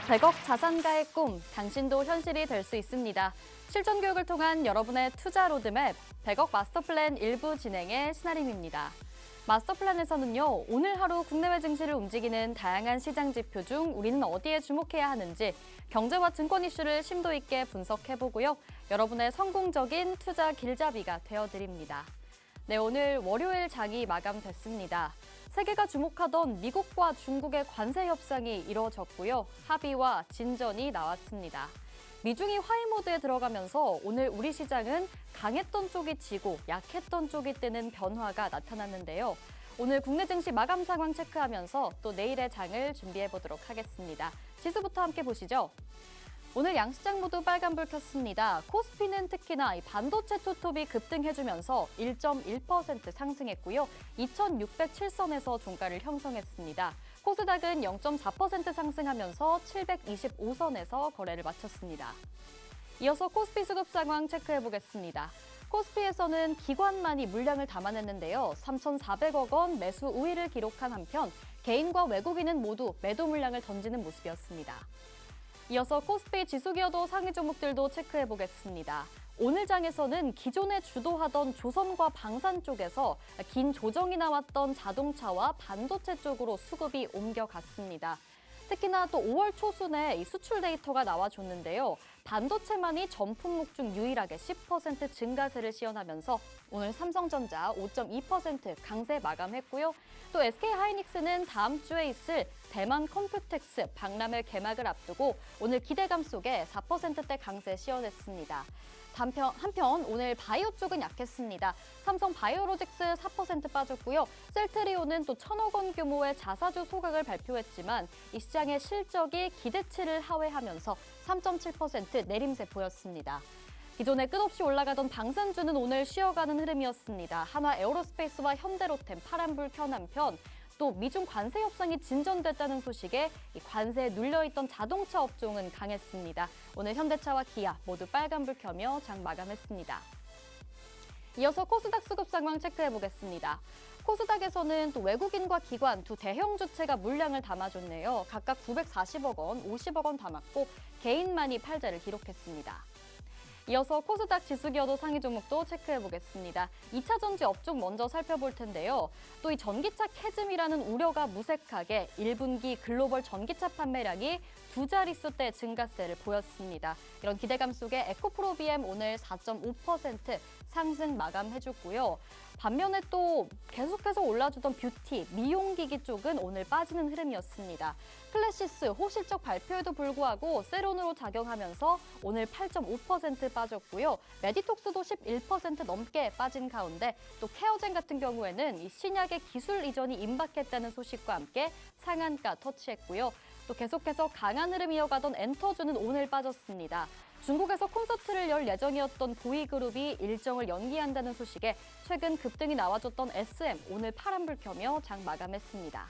100억 자산가의 꿈, 당신도 현실이 될 수 있습니다. 실전 교육을 통한 여러분의 투자 로드맵, 100억 마스터플랜 일부 진행의 신아림입니다. 마스터플랜에서는요, 오늘 하루 국내외 증시를 움직이는 다양한 시장 지표 중 우리는 어디에 주목해야 하는지 경제와 증권 이슈를 심도 있게 분석해보고요. 여러분의 성공적인 투자 길잡이가 되어드립니다. 네, 오늘 월요일 장이 마감됐습니다. 세계가 주목하던 미국과 중국의 관세 협상이 이뤄졌고요. 합의와 진전이 나왔습니다. 미중이 화해 모드에 들어가면서 오늘 우리 시장은 강했던 쪽이 지고 약했던 쪽이 뜨는 변화가 나타났는데요. 오늘 국내 증시 마감 상황 체크하면서 또 내일의 장을 준비해 보도록 하겠습니다. 지수부터 함께 보시죠. 오늘 양시장 모두 빨간불 켰습니다. 코스피는 특히나 반도체 투톱이 급등해주면서 1.1% 상승했고요. 2,607선에서 종가를 형성했습니다. 코스닥은 0.4% 상승하면서 725선에서 거래를 마쳤습니다. 이어서 코스피 수급 상황 체크해보겠습니다. 코스피에서는 기관만이 물량을 담아냈는데요. 3,400억 원 매수 우위를 기록한 한편 개인과 외국인은 모두 매도 물량을 던지는 모습이었습니다. 이어서 코스피 지수기여도 상위 종목들도 체크해보겠습니다. 오늘 장에서는 기존에 주도하던 조선과 방산 쪽에서 긴 조정이 나왔던 자동차와 반도체 쪽으로 수급이 옮겨갔습니다. 특히나 또 5월 초순에 이 수출 데이터가 나와줬는데요. 반도체만이 전 품목 중 유일하게 10% 증가세를 시현하면서 오늘 삼성전자 5.2% 강세 마감했고요. 또 SK하이닉스는 다음 주에 있을 대만 컴퓨텍스 박람회 개막을 앞두고 오늘 기대감 속에 4%대 강세 시현했습니다. 한편 오늘 바이오 쪽은 약했습니다. 삼성 바이오로직스 4% 빠졌고요. 셀트리온은 또 1,000억 원 규모의 자사주 소각을 발표했지만 이 시장의 실적이 기대치를 하회하면서 3.7% 내림세 보였습니다. 기존에 끝없이 올라가던 방산주는 오늘 쉬어가는 흐름이었습니다. 한화 에어로스페이스와 현대로템 파란불 켠 한편 또 미중 관세 협상이 진전됐다는 소식에 이 관세에 눌려있던 자동차 업종은 강했습니다. 오늘 현대차와 기아 모두 빨간불 켜며 장 마감했습니다. 이어서 코스닥 수급 상황 체크해보겠습니다. 코스닥에서는 또 외국인과 기관 두 대형 주체가 물량을 담아줬네요. 각각 940억 원, 50억 원 담았고 개인만이 팔자를 기록했습니다. 이어서 코스닥 지수기여도 상위 종목도 체크해보겠습니다. 2차 전지 업종 먼저 살펴볼 텐데요. 또 이 전기차 캐즘이라는 우려가 무색하게 1분기 글로벌 전기차 판매량이 두 자릿수대 증가세를 보였습니다. 이런 기대감 속에 에코프로비엠 오늘 4.5% 상승 마감해줬고요. 반면에 또 계속해서 올라주던 뷰티, 미용기기 쪽은 오늘 빠지는 흐름이었습니다. 클래시스 호실적 발표에도 불구하고 세론으로 작용하면서 오늘 8.5% 빠졌고요. 메디톡스도 11% 넘게 빠진 가운데 또 케어젠 같은 경우에는 이 신약의 기술 이전이 임박했다는 소식과 함께 상한가 터치했고요. 또 계속해서 강한 흐름 이어가던 엔터주는 오늘 빠졌습니다. 중국에서 콘서트를 열 예정이었던 보이그룹이 일정을 연기한다는 소식에 최근 급등이 나와줬던 SM 오늘 파란불 켜며 장 마감했습니다.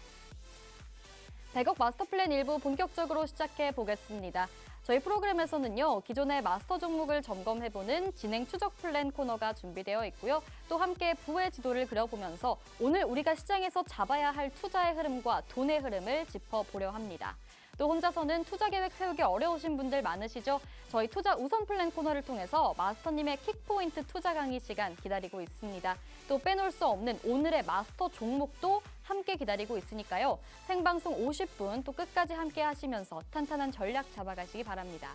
100억 마스터플랜 일부 본격적으로 시작해 보겠습니다. 저희 프로그램에서는요, 기존의 마스터 종목을 점검해보는 진행 추적 플랜 코너가 준비되어 있고요. 또 함께 부의 지도를 그려보면서 오늘 우리가 시장에서 잡아야 할 투자의 흐름과 돈의 흐름을 짚어보려 합니다. 또 혼자서는 투자 계획 세우기 어려우신 분들 많으시죠? 저희 투자 우선 플랜 코너를 통해서 마스터님의 킥포인트 투자 강의 시간 기다리고 있습니다. 또 빼놓을 수 없는 오늘의 마스터 종목도 함께 기다리고 있으니까요. 생방송 50분 또 끝까지 함께 하시면서 탄탄한 전략 잡아가시기 바랍니다.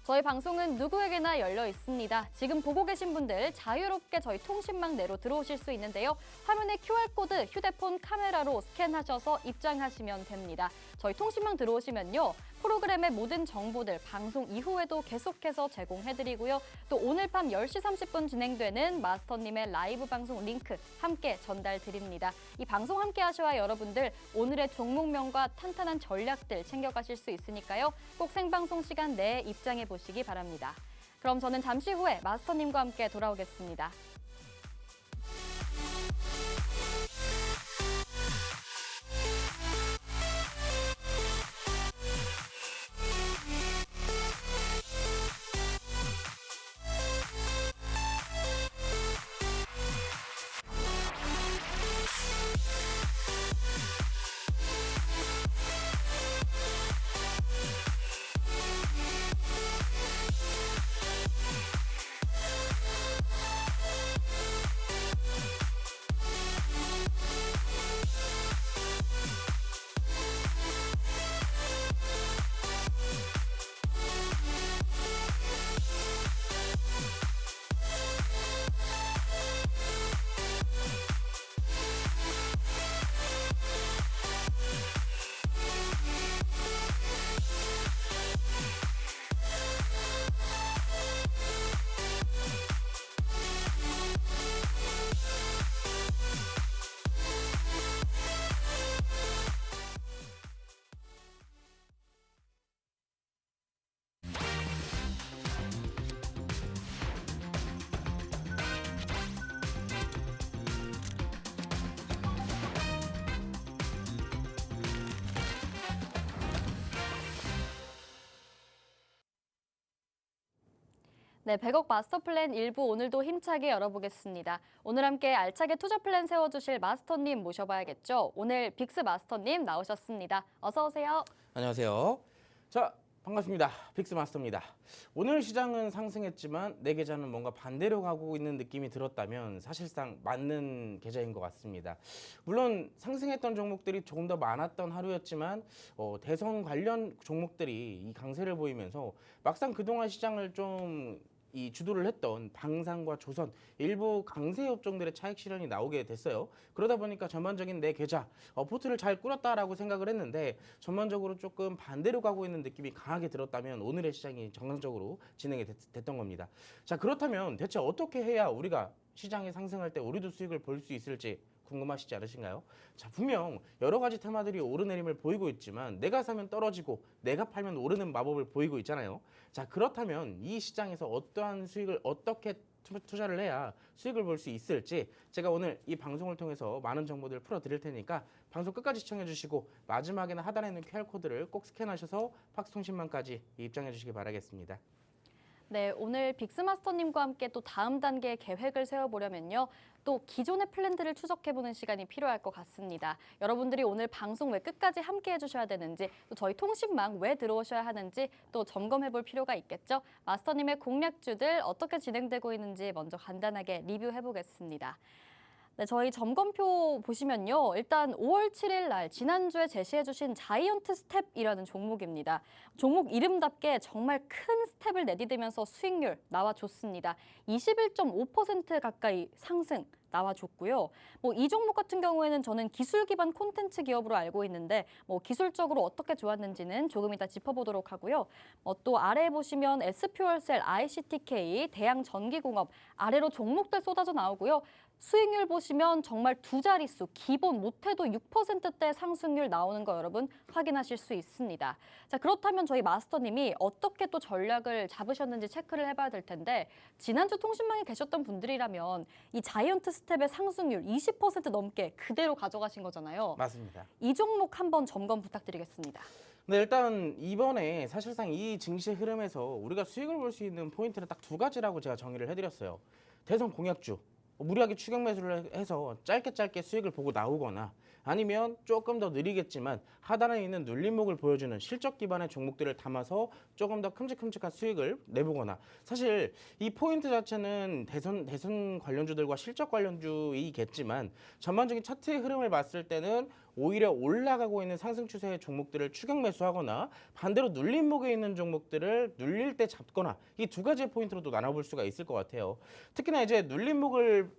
저희 방송은 누구에게나 열려 있습니다. 지금 보고 계신 분들 자유롭게 저희 통신망 내로 들어오실 수 있는데요. 화면에 QR코드 휴대폰 카메라로 스캔하셔서 입장하시면 됩니다. 저희 통신망 들어오시면요. 프로그램의 모든 정보들 방송 이후에도 계속해서 제공해드리고요. 또 오늘 밤 10시 30분 진행되는 마스터님의 라이브 방송 링크 함께 전달드립니다. 이 방송 함께 하셔야 여러분들 오늘의 종목명과 탄탄한 전략들 챙겨가실 수 있으니까요. 꼭 생방송 시간 내에 입장해 보시기 바랍니다. 그럼 저는 잠시 후에 마스터님과 함께 돌아오겠습니다. 네, 100억 마스터 플랜 일부 오늘도 힘차게 열어보겠습니다. 오늘 함께 알차게 투자 플랜 세워주실 마스터님 모셔봐야겠죠. 오늘 빅스 마스터님 나오셨습니다. 어서 오세요. 안녕하세요. 자, 반갑습니다. 빅스 마스터입니다. 오늘 시장은 상승했지만 내 계좌는 뭔가 반대로 가고 있는 느낌이 들었다면 사실상 맞는 계좌인 것 같습니다. 물론 상승했던 종목들이 조금 더 많았던 하루였지만 대선 관련 종목들이 이 강세를 보이면서 막상 그동안 시장을 좀 주도를 했던 방산과 조선 일부 강세 업종들의 차익 실현이 나오게 됐어요. 그러다 보니까 전반적인 내 계좌 포트를 잘 꾸렸다라고 생각을 했는데 전반적으로 조금 반대로 가고 있는 느낌이 강하게 들었다면 오늘의 시장이 정상적으로 진행이 됐던 겁니다. 자, 그렇다면 대체 어떻게 해야 우리가 시장이 상승할 때 우리도 수익을 볼 수 있을지 궁금하시지 않으신가요? 자, 분명 여러 가지 테마들이 오르내림을 보이고 있지만 내가 사면 떨어지고 내가 팔면 오르는 마법을 보이고 있잖아요. 자, 그렇다면 이 시장에서 어떠한 수익을 어떻게 투자를 해야 수익을 볼 수 있을지 제가 오늘 이 방송을 통해서 많은 정보들을 풀어드릴 테니까 방송 끝까지 시청해 주시고 마지막에는 하단에 있는 QR코드를 꼭 스캔하셔서 팍스통신망까지 입장해 주시기 바라겠습니다. 네, 오늘 빅스마스터님과 함께 또 다음 단계의 계획을 세워보려면요. 또 기존의 플랜들을 추적해보는 시간이 필요할 것 같습니다. 여러분들이 오늘 방송 왜 끝까지 함께 해주셔야 되는지, 또 저희 통신망 왜 들어오셔야 하는지 또 점검해볼 필요가 있겠죠. 마스터님의 공략주들 어떻게 진행되고 있는지 먼저 간단하게 리뷰해보겠습니다. 네, 저희 점검표 보시면요. 일단 5월 7일 날 지난주에 제시해주신 자이언트 스텝이라는 종목입니다. 종목 이름답게 정말 큰 스텝을 내디디면서 수익률 나와줬습니다. 21.5% 가까이 상승 나와줬고요. 이 종목 같은 경우에는 저는 기술 기반 콘텐츠 기업으로 알고 있는데 기술적으로 어떻게 좋았는지는 조금 이따 짚어보도록 하고요. 또 아래에 보시면 SP월셀, ICTK, 대양전기공업 아래로 종목들 쏟아져 나오고요. 수익률 보시면 정말 두 자릿수, 기본 못해도 6%대 상승률 나오는 거 여러분 확인하실 수 있습니다. 자, 그렇다면 저희 마스터님이 어떻게 또 전략을 잡으셨는지 체크를 해봐야 될 텐데 지난주 통신망에 계셨던 분들이라면 이 자이언트 스텝의 상승률 20% 넘게 그대로 가져가신 거잖아요. 맞습니다. 이 종목 한번 점검 부탁드리겠습니다. 네, 일단 이번에 사실상 이 증시 흐름에서 우리가 수익을 볼 수 있는 포인트는 딱 두 가지라고 제가 정의를 해드렸어요. 대선 공약주. 무리하게 추격 매수를 해서 짧게 수익을 보고 나오거나 아니면 조금 더 느리겠지만 하단에 있는 눌림목을 보여주는 실적 기반의 종목들을 담아서 조금 더 큼직큼직한 수익을 내보거나 사실 이 포인트 자체는 대선 관련주들과 실적 관련주이겠지만 전반적인 차트의 흐름을 봤을 때는 오히려 올라가고 있는 상승 추세의 종목들을 추격 매수하거나 반대로 눌림목에 있는 종목들을 눌릴 때 잡거나 이 두 가지의 포인트로도 나눠볼 수가 있을 것 같아요. 특히나 이제 눌림목을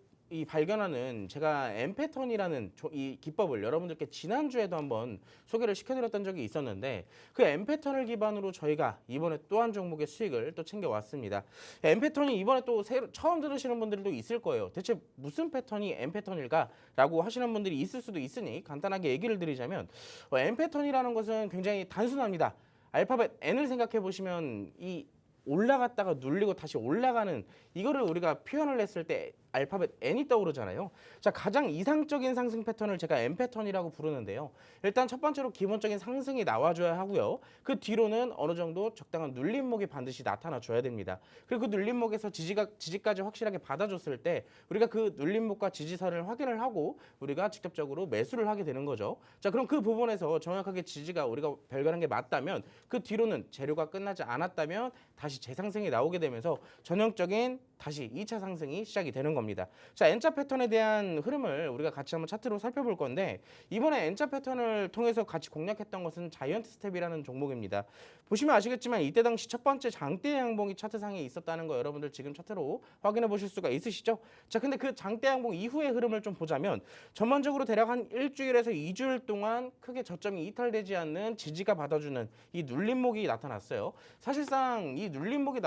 발견하는 제가 엠패턴이라는 이 기법을 여러분들께 지난주에도 한번 소개를 시켜드렸던 적이 있었는데 그 엠패턴을 기반으로 저희가 이번에 또 한 종목의 수익을 또 챙겨왔습니다. 엠패턴이 이번에 또 처음 들으시는 분들도 있을 거예요. 대체 무슨 패턴이 엠패턴일까? 라고 하시는 분들이 있을 수도 있으니 간단하게 얘기를 드리자면 엠패턴이라는 것은 굉장히 단순합니다. 알파벳 N을 생각해 보시면 이 올라갔다가 눌리고 다시 올라가는 이거를 우리가 표현을 했을 때 알파벳 N이 떠오르잖아요. 자, 가장 이상적인 상승 패턴을 제가 M 패턴이라고 부르는데요. 일단 첫 번째로 기본적인 상승이 나와줘야 하고요. 그 뒤로는 어느 정도 적당한 눌림목이 반드시 나타나줘야 됩니다. 그리고 그 눌림목에서 지지까지 확실하게 받아줬을 때 우리가 그 눌림목과 지지선을 확인을 하고 우리가 직접적으로 매수를 하게 되는 거죠. 자, 그럼 그 부분에서 정확하게 지지가 우리가 발견한 게 맞다면 그 뒤로는 재료가 끝나지 않았다면 다시 재상승이 나오게 되면서 전형적인 다시 2차 상승이 시작이 되는 겁니다. 자, N자 패턴에 대한 흐름을 우리가 같이 한번 차트로 살펴볼 건데 이번에 N자 패턴을 통해서 같이 공략했던 것은 자이언트 스텝이라는 종목입니다. 보시면 아시겠지만 이때 당시 첫 번째 장대 양봉이 차트상에 있었다는 거 여러분들 지금 차트로 확인해 보실 수가 있으시죠? 자, 근데 그 장대 양봉 이후의 흐름을 좀 보자면 전반적으로 대략 한 일주일에서 2주일 동안 크게 저점이 이탈되지 않는 지지가 받아주는 이 눌림목이 나타났어요. 사실상 이 눌림목이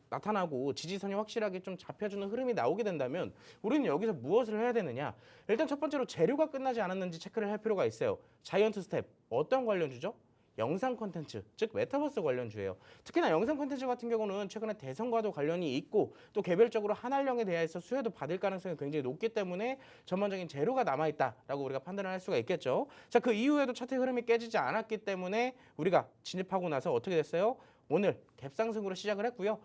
나타나고 지지선이 확실하게 좀 잡혀주는 흐름이 나오게 된다면 우리는 여기서 무엇을 해야 되느냐? 일단 첫 번째로 재료가 끝나지 않았는지 체크를 할 필요가 있어요. 자이언트 스텝 어떤 관련주죠? 영상 콘텐츠, 즉 메타버스 관련주예요. 특히나 영상 콘텐츠 같은 경우는 최근에 대선과도 관련이 있고 또 개별적으로 한알령에 대해서 수혜도 받을 가능성이 굉장히 높기 때문에 전반적인 재료가 남아있다라고 우리가 판단을 할 수가 있겠죠. 자, 그 이후에도 차트 흐름이 깨지지 않았기 때문에 우리가 진입하고 나서 어떻게 됐어요? 오늘 갭상승으로 시작을 했고요.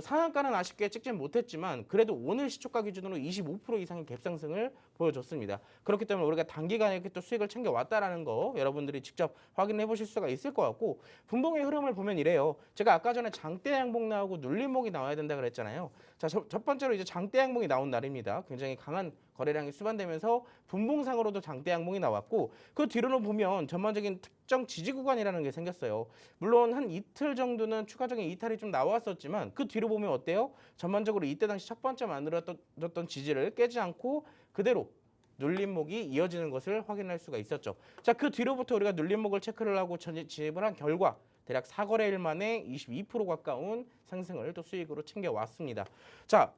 상한가는 아쉽게 찍진 못했지만 그래도 오늘 시초가 기준으로 25% 이상의 갭상승을 보여줬습니다. 그렇기 때문에 우리가 단기간에 이렇게 또 수익을 챙겨왔다라는 거 여러분들이 직접 확인해 보실 수가 있을 것 같고 분봉의 흐름을 보면 이래요. 제가 아까 전에 장대 양봉 나오고 눌림목이 나와야 된다 그랬잖아요. 자, 첫 번째로 이제 장대 양봉이 나온 날입니다. 굉장히 강한 거래량이 수반되면서 분봉상으로도 장대 양봉이 나왔고 그 뒤로는 보면 전반적인 특정 지지 구간이라는 게 생겼어요. 물론 한 이틀 정도는 추가적인 이탈이 좀 나왔었지만 그 뒤로 보면 어때요? 전반적으로 이때 당시 첫 번째 만들어졌던 지지를 깨지 않고 그대로 눌림목이 이어지는 것을 확인할 수가 있었죠. 자, 그 뒤로부터 우리가 눌림목을 체크를 하고 진입을 한 결과 대략 4거래일 만에 22% 가까운 상승을 또 수익으로 챙겨왔습니다. 자,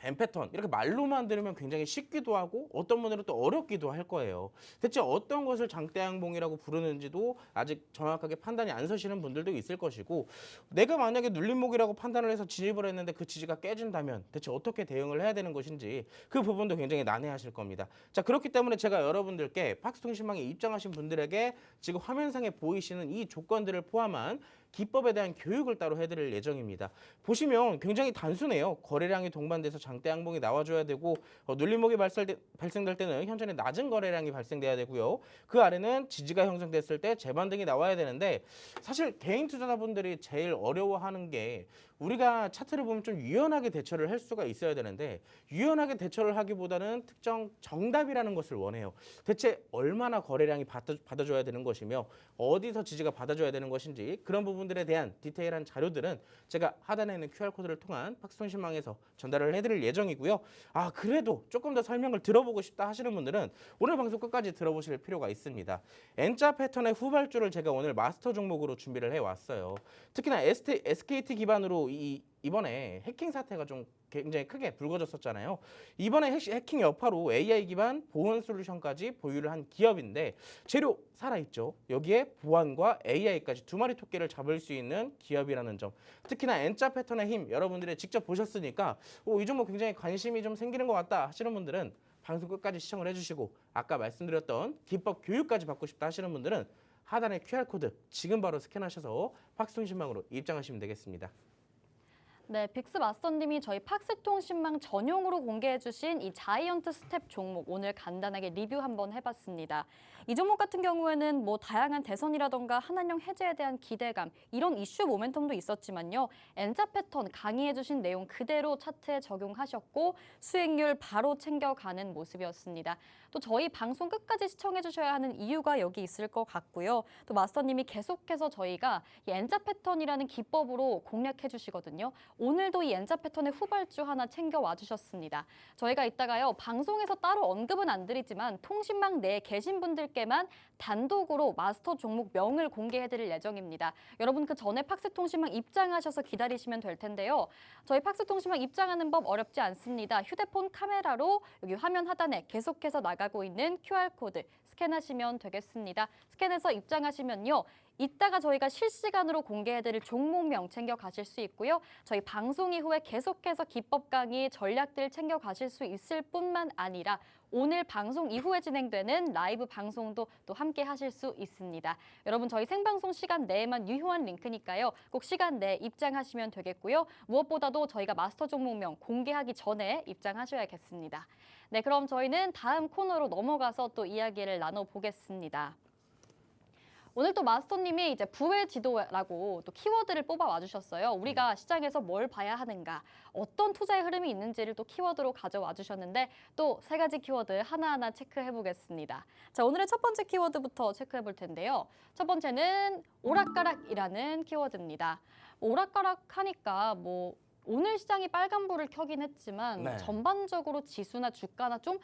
M 패턴 이렇게 말로만 들으면 굉장히 쉽기도 하고 어떤 분들은 또 어렵기도 할 거예요. 대체 어떤 것을 장대양봉이라고 부르는지도 아직 정확하게 판단이 안 서시는 분들도 있을 것이고 내가 만약에 눌림목이라고 판단을 해서 진입을 했는데 그 지지가 깨진다면 대체 어떻게 대응을 해야 되는 것인지 그 부분도 굉장히 난해하실 겁니다. 자, 그렇기 때문에 제가 여러분들께 팍스통신망에 입장하신 분들에게 지금 화면상에 보이시는 이 조건들을 포함한 기법에 대한 교육을 따로 해드릴 예정입니다. 보시면 굉장히 단순해요. 거래량이 동반돼서 장대 양봉이 나와줘야 되고 눌림목이 발생될 때는 현존의 낮은 거래량이 발생돼야 되고요. 그 아래는 지지가 형성됐을 때 재반등이 나와야 되는데 사실 개인 투자자분들이 제일 어려워하는 게 우리가 차트를 보면 좀 유연하게 대처를 할 수가 있어야 되는데 유연하게 대처를 하기보다는 특정 정답이라는 것을 원해요. 대체 얼마나 거래량이 받아줘야 되는 것이며 어디서 지지가 받아줘야 되는 것인지 그런 부분들에 대한 디테일한 자료들은 제가 하단에 있는 QR코드를 통한 팍스통신망에서 전달을 해드릴 예정이고요. 아, 그래도 조금 더 설명을 들어보고 싶다 하시는 분들은 오늘 방송 끝까지 들어보실 필요가 있습니다. N자 패턴의 후발주를 제가 오늘 마스터 종목으로 준비를 해왔어요. 특히나 SKT 기반으로 이번에 해킹 사태가 좀 굉장히 크게 불거졌었잖아요. 이번에 해킹 여파로 AI 기반 보안 솔루션까지 보유를 한 기업인데 재료 살아있죠. 여기에 보안과 AI까지 두 마리 토끼를 잡을 수 있는 기업이라는 점. 특히나 N자 패턴의 힘 여러분들이 직접 보셨으니까 이 종목 굉장히 관심이 좀 생기는 것 같다 하시는 분들은 방송 끝까지 시청을 해주시고 아까 말씀드렸던 기법 교육까지 받고 싶다 하시는 분들은 하단의 QR코드 지금 바로 스캔하셔서 팍스통신망으로 입장하시면 되겠습니다. 네, 빅스 마스터님이 저희 팍스통신망 전용으로 공개해주신 이 자이언트 스텝 종목 오늘 간단하게 리뷰 한번 해봤습니다. 이 종목 같은 경우에는 뭐 다양한 대선이라던가 한한령 해제에 대한 기대감 이런 이슈 모멘텀도 있었지만요. N자 패턴 강의해주신 내용 그대로 차트에 적용하셨고 수익률 바로 챙겨가는 모습이었습니다. 또 저희 방송 끝까지 시청해주셔야 하는 이유가 여기 있을 것 같고요. 또 마스터님이 계속해서 저희가 이 N자 패턴이라는 기법으로 공략해주시거든요. 오늘도 이 N자 패턴의 후발주 하나 챙겨와 주셨습니다. 저희가 이따가요 방송에서 따로 언급은 안 드리지만 통신망 내에 계신 분들께만 단독으로 마스터 종목 명을 공개해드릴 예정입니다. 여러분 그 전에 팍스통신망 입장하셔서 기다리시면 될 텐데요. 저희 팍스통신망 입장하는 법 어렵지 않습니다. 휴대폰 카메라로 여기 화면 하단에 계속해서 나가고 있는 QR코드 스캔하시면 되겠습니다. 스캔해서 입장하시면요. 이따가 저희가 실시간으로 공개해드릴 종목명 챙겨가실 수 있고요. 저희 방송 이후에 계속해서 기법 강의, 전략들 챙겨가실 수 있을 뿐만 아니라 오늘 방송 이후에 진행되는 라이브 방송도 또 함께 하실 수 있습니다. 여러분 저희 생방송 시간 내에만 유효한 링크니까요. 꼭 시간 내에 입장하시면 되겠고요. 무엇보다도 저희가 마스터 종목명 공개하기 전에 입장하셔야겠습니다. 네, 그럼 저희는 다음 코너로 넘어가서 또 이야기를 나눠보겠습니다. 오늘 또 마스터님이 이제 부의 지도라고 또 키워드를 뽑아와 주셨어요. 우리가 시장에서 뭘 봐야 하는가, 어떤 투자의 흐름이 있는지를 또 키워드로 가져와 주셨는데 또 세 가지 키워드 하나하나 체크해 보겠습니다. 자, 오늘의 첫 번째 키워드부터 체크해 볼 텐데요. 첫 번째는 오락가락이라는 키워드입니다. 오락가락 하니까 뭐 오늘 시장이 빨간불을 켜긴 했지만 네. 전반적으로 지수나 주가나 좀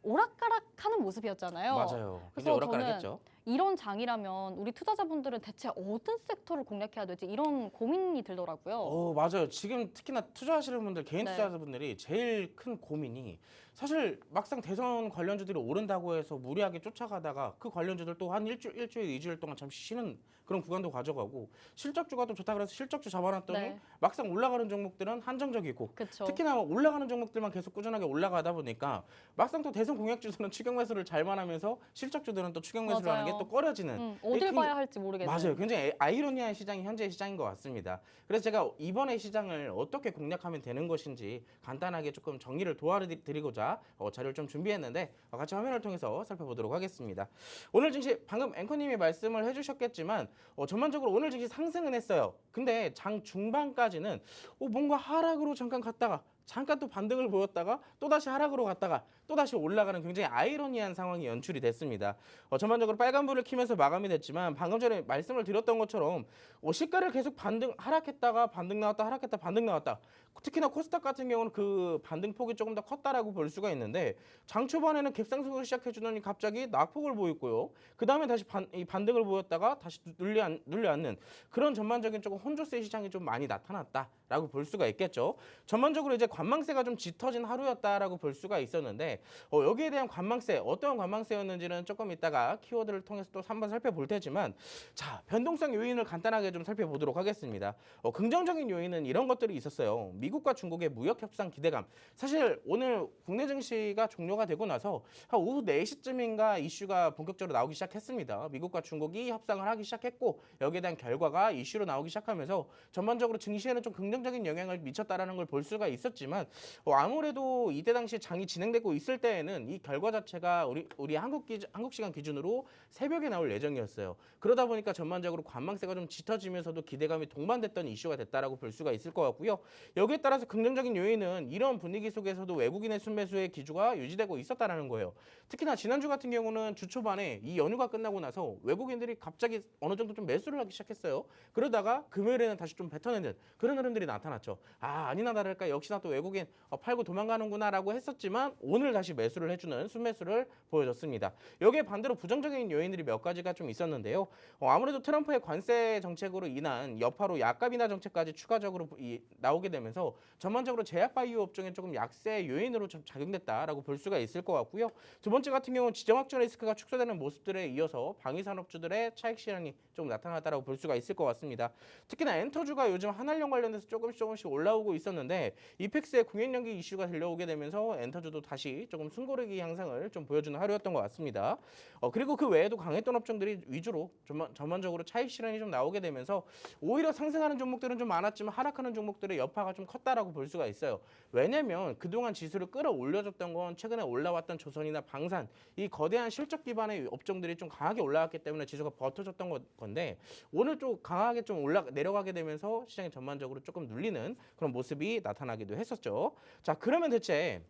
오락가락하는 모습이었잖아요. 맞아요. 근데 그래서 오락가락했죠. 이런 장이라면 우리 투자자분들은 대체 어떤 섹터를 공략해야 되지 이런 고민이 들더라고요. 맞아요. 지금 특히나 투자하시는 분들, 개인 네. 투자자분들이 제일 큰 고민이 사실 막상 대선 관련주들이 오른다고 해서 무리하게 쫓아가다가 그 관련주들 또 한 일주일, 2주일 동안 잠시 쉬는 그런 구간도 가져가고 실적주가 또 좋다 그래서 실적주 잡아놨더니 네. 막상 올라가는 종목들은 한정적이고 그렇죠. 특히나 올라가는 종목들만 계속 꾸준하게 올라가다 보니까 막상 또 대선 공약주들은 추격 매수를 잘만 하면서 실적주들은 또 추격 매수를 하는 게 이게 또 꺼려지는 어딜 봐야 할지 모르겠네요. 맞아요. 굉장히 아이러니한 시장이 현재의 시장인 것 같습니다. 그래서 제가 이번에 시장을 어떻게 공략하면 되는 것인지 간단하게 조금 정리를 도와드리고자 자료를 좀 준비했는데 같이 화면을 통해서 살펴보도록 하겠습니다. 오늘 증시 방금 앵커님이 말씀을 해주셨겠지만 전반적으로 오늘 증시 상승은 했어요. 근데 장 중반까지는 뭔가 하락으로 잠깐 갔다가 잠깐 또 반등을 보였다가 또다시 하락으로 갔다가 또다시 올라가는 굉장히 아이러니한 상황이 연출이 됐습니다. 전반적으로 빨간불을 켜면서 마감이 됐지만 방금 전에 말씀을 드렸던 것처럼 시가를 계속 하락했다가 반등 나왔다 하락했다 반등 나왔다. 특히나 코스닥 같은 경우는 그 반등폭이 조금 더 컸다라고 볼 수가 있는데 장 초반에는 갭상승을 시작해주더니 갑자기 낙폭을 보였고요. 그 다음에 다시 반등을 보였다가 다시 눌려앉는 그런 전반적인 조금 혼조세 시장이 좀 많이 나타났다라고 볼 수가 있겠죠. 전반적으로 이제 관망세가 좀 짙어진 하루였다라고 볼 수가 있었는데 여기에 대한 관망세 어떠한 관망세였는지는 조금 이따가 키워드를 통해서 또 한번 살펴볼 테지만 자 변동성 요인을 간단하게 좀 살펴보도록 하겠습니다. 긍정적인 요인은 이런 것들이 있었어요. 미국과 중국의 무역 협상 기대감. 사실 오늘 국내 증시가 종료가 되고 나서 한 오후 4시쯤인가 이슈가 본격적으로 나오기 시작했습니다. 미국과 중국이 협상을 하기 시작했고 여기에 대한 결과가 이슈로 나오기 시작하면서 전반적으로 증시에는 좀 긍정적인 영향을 미쳤다라는 걸 볼 수가 있었지만 아무래도 이때 당시 장이 진행되고 있을 때에는 이 결과 자체가 우리 한국 시간 기준으로 새벽에 나올 예정이었어요. 그러다 보니까 전반적으로 관망세가 좀 짙어지면서도 기대감이 동반됐던 이슈가 됐다라고 볼 수가 있을 것 같고요. 여기에 따라서 긍정적인 요인은 이런 분위기 속에서도 외국인의 순매수의 기조가 유지되고 있었다라는 거예요. 특히나 지난주 같은 경우는 주 초반에 이 연휴가 끝나고 나서 외국인들이 갑자기 어느 정도 좀 매수를 하기 시작했어요. 그러다가 금요일에는 다시 좀 뱉어내는 그런 흐름들이 나타났죠. 아니나 다를까 역시나 또 외국인 팔고 도망가는구나라고 했었지만 오늘 다시 매수를 해주는 순매수를 보여줬습니다. 여기에 반대로 부정적인 요인들이 몇 가지가 좀 있었는데요. 아무래도 트럼프의 관세 정책으로 인한 여파로 약값 인하 정책까지 추가적으로 나오게 되면서 전반적으로 제약 바이오 업종에 조금 약세 요인으로 좀 작용됐다라고 볼 수가 있을 것 같고요. 두 번째 같은 경우는 지정 확정 리스크가 축소되는 모습들에 이어서 방위 산업주들의 차익 실현이 좀 나타났다라고 볼 수가 있을 것 같습니다. 특히나 엔터주가 요즘 한알령 관련돼서 조금씩 올라오고 있었는데 이펙스의 공연연기 이슈가 들려오게 되면서 엔터주도 다시 조금 숨고르기 향상을 좀 보여주는 하루였던 것 같습니다. 그리고 그 외에도 강했던 업종들이 위주로 전반적으로 차익 실현이 좀 나오게 되면서 오히려 상승하는 종목들은 좀 많았지만 하락하는 종목들의 여파가 좀 컸다라고 볼 수가 있어요. 왜냐면 그동안 지수를 끌어올려줬던 건 최근에 올라왔던 조선이나 방산 이 거대한 실적 기반의 업종들이 좀 강하게 올라왔기 때문에 지수가 버텨줬던 건데 오늘 좀 강하게 좀 내려가게 되면서 시장이 전반적으로 조금 눌리는 그런 모습이 나타나기도 했었죠. 자, 그러면 대체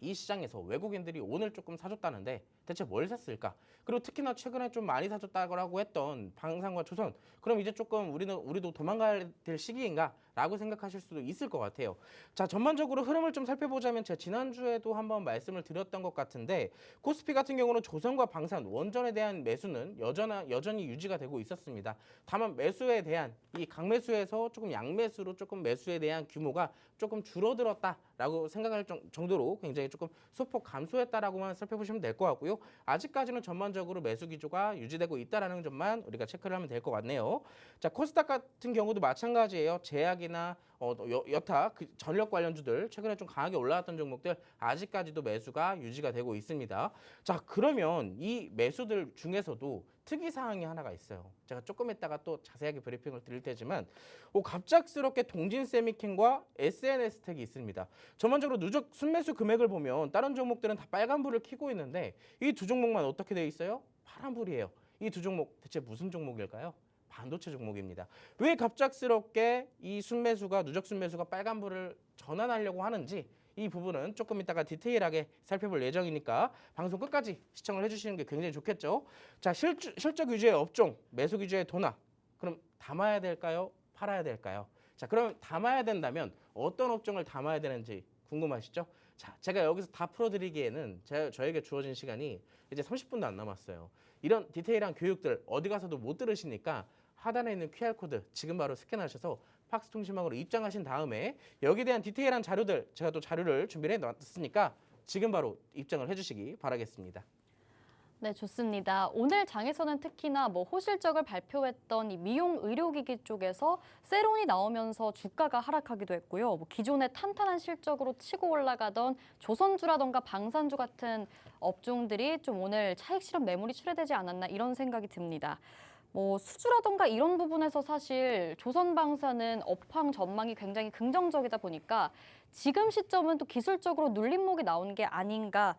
이 시장에서 외국인들이 오늘 조금 사줬다는데 대체 뭘 샀을까? 그리고 특히나 최근에 좀 많이 사줬다고 했던 방산과 조선, 그럼 이제 조금 우리도 도망가야 될 시기인가? 라고 생각하실 수도 있을 것 같아요. 자, 전반적으로 흐름을 좀 살펴보자면 제가 지난주에도 한번 말씀을 드렸던 것 같은데 코스피 같은 경우는 조선과 방산, 원전에 대한 매수는 여전히 유지가 되고 있었습니다. 다만 매수에 대한 이 강매수에서 조금 양매수로 조금 매수에 대한 규모가 조금 줄어들었다라고 생각할 정도로 굉장히 조금 소폭 감소했다라고만 살펴보시면 될 것 같고요. 아직까지는 전반적으로 매수 기조가 유지되고 있다라는 점만 우리가 체크를 하면 될 것 같네요. 자, 코스닥 같은 경우도 마찬가지예요. 제약이나 여타 그 전력 관련주들 최근에 좀 강하게 올라왔던 종목들 아직까지도 매수가 유지가 되고 있습니다. 자, 그러면 이 매수들 중에서도 특이 사항이 하나가 있어요. 제가 조금 있다가 또 자세하게 브리핑을 드릴 테지만 갑작스럽게 동진세미캔과 SNS텍이 있습니다. 전반적으로 누적 순매수 금액을 보면 다른 종목들은 다 빨간불을 켜고 있는데 이 두 종목만 어떻게 돼 있어요? 파란불이에요. 이 두 종목 대체 무슨 종목일까요? 반도체 종목입니다. 왜 갑작스럽게 이 누적 순매수가 빨간불을 전환하려고 하는지 이 부분은 조금 이따가 디테일하게 살펴볼 예정이니까 방송 끝까지 시청을 해주시는 게 굉장히 좋겠죠. 자, 실적 위주의 업종, 매수 위주의 도나. 그럼 담아야 될까요? 팔아야 될까요? 자, 그럼 담아야 된다면 어떤 업종을 담아야 되는지 궁금하시죠? 자, 제가 여기서 다 풀어드리기에는 저에게 주어진 시간이 이제 30분도 안 남았어요. 이런 디테일한 교육들 어디 가서도 못 들으시니까 하단에 있는 QR코드 지금 바로 스캔하셔서 팍스통신망으로 입장하신 다음에 여기에 대한 디테일한 자료들 제가 또 자료를 준비를 해놨으니까 지금 바로 입장을 해주시기 바라겠습니다. 네, 좋습니다. 오늘 장에서는 특히나 호실적을 발표했던 이 미용 의료기기 쪽에서 세론이 나오면서 주가가 하락하기도 했고요. 기존의 탄탄한 실적으로 치고 올라가던 조선주라던가 방산주 같은 업종들이 좀 오늘 차익 실현 매물이 출회되지 않았나 이런 생각이 듭니다. 수주라던가 이런 부분에서 사실 조선방사는 업황 전망이 굉장히 긍정적이다 보니까 지금 시점은 또 기술적으로 눌림목이 나온 게 아닌가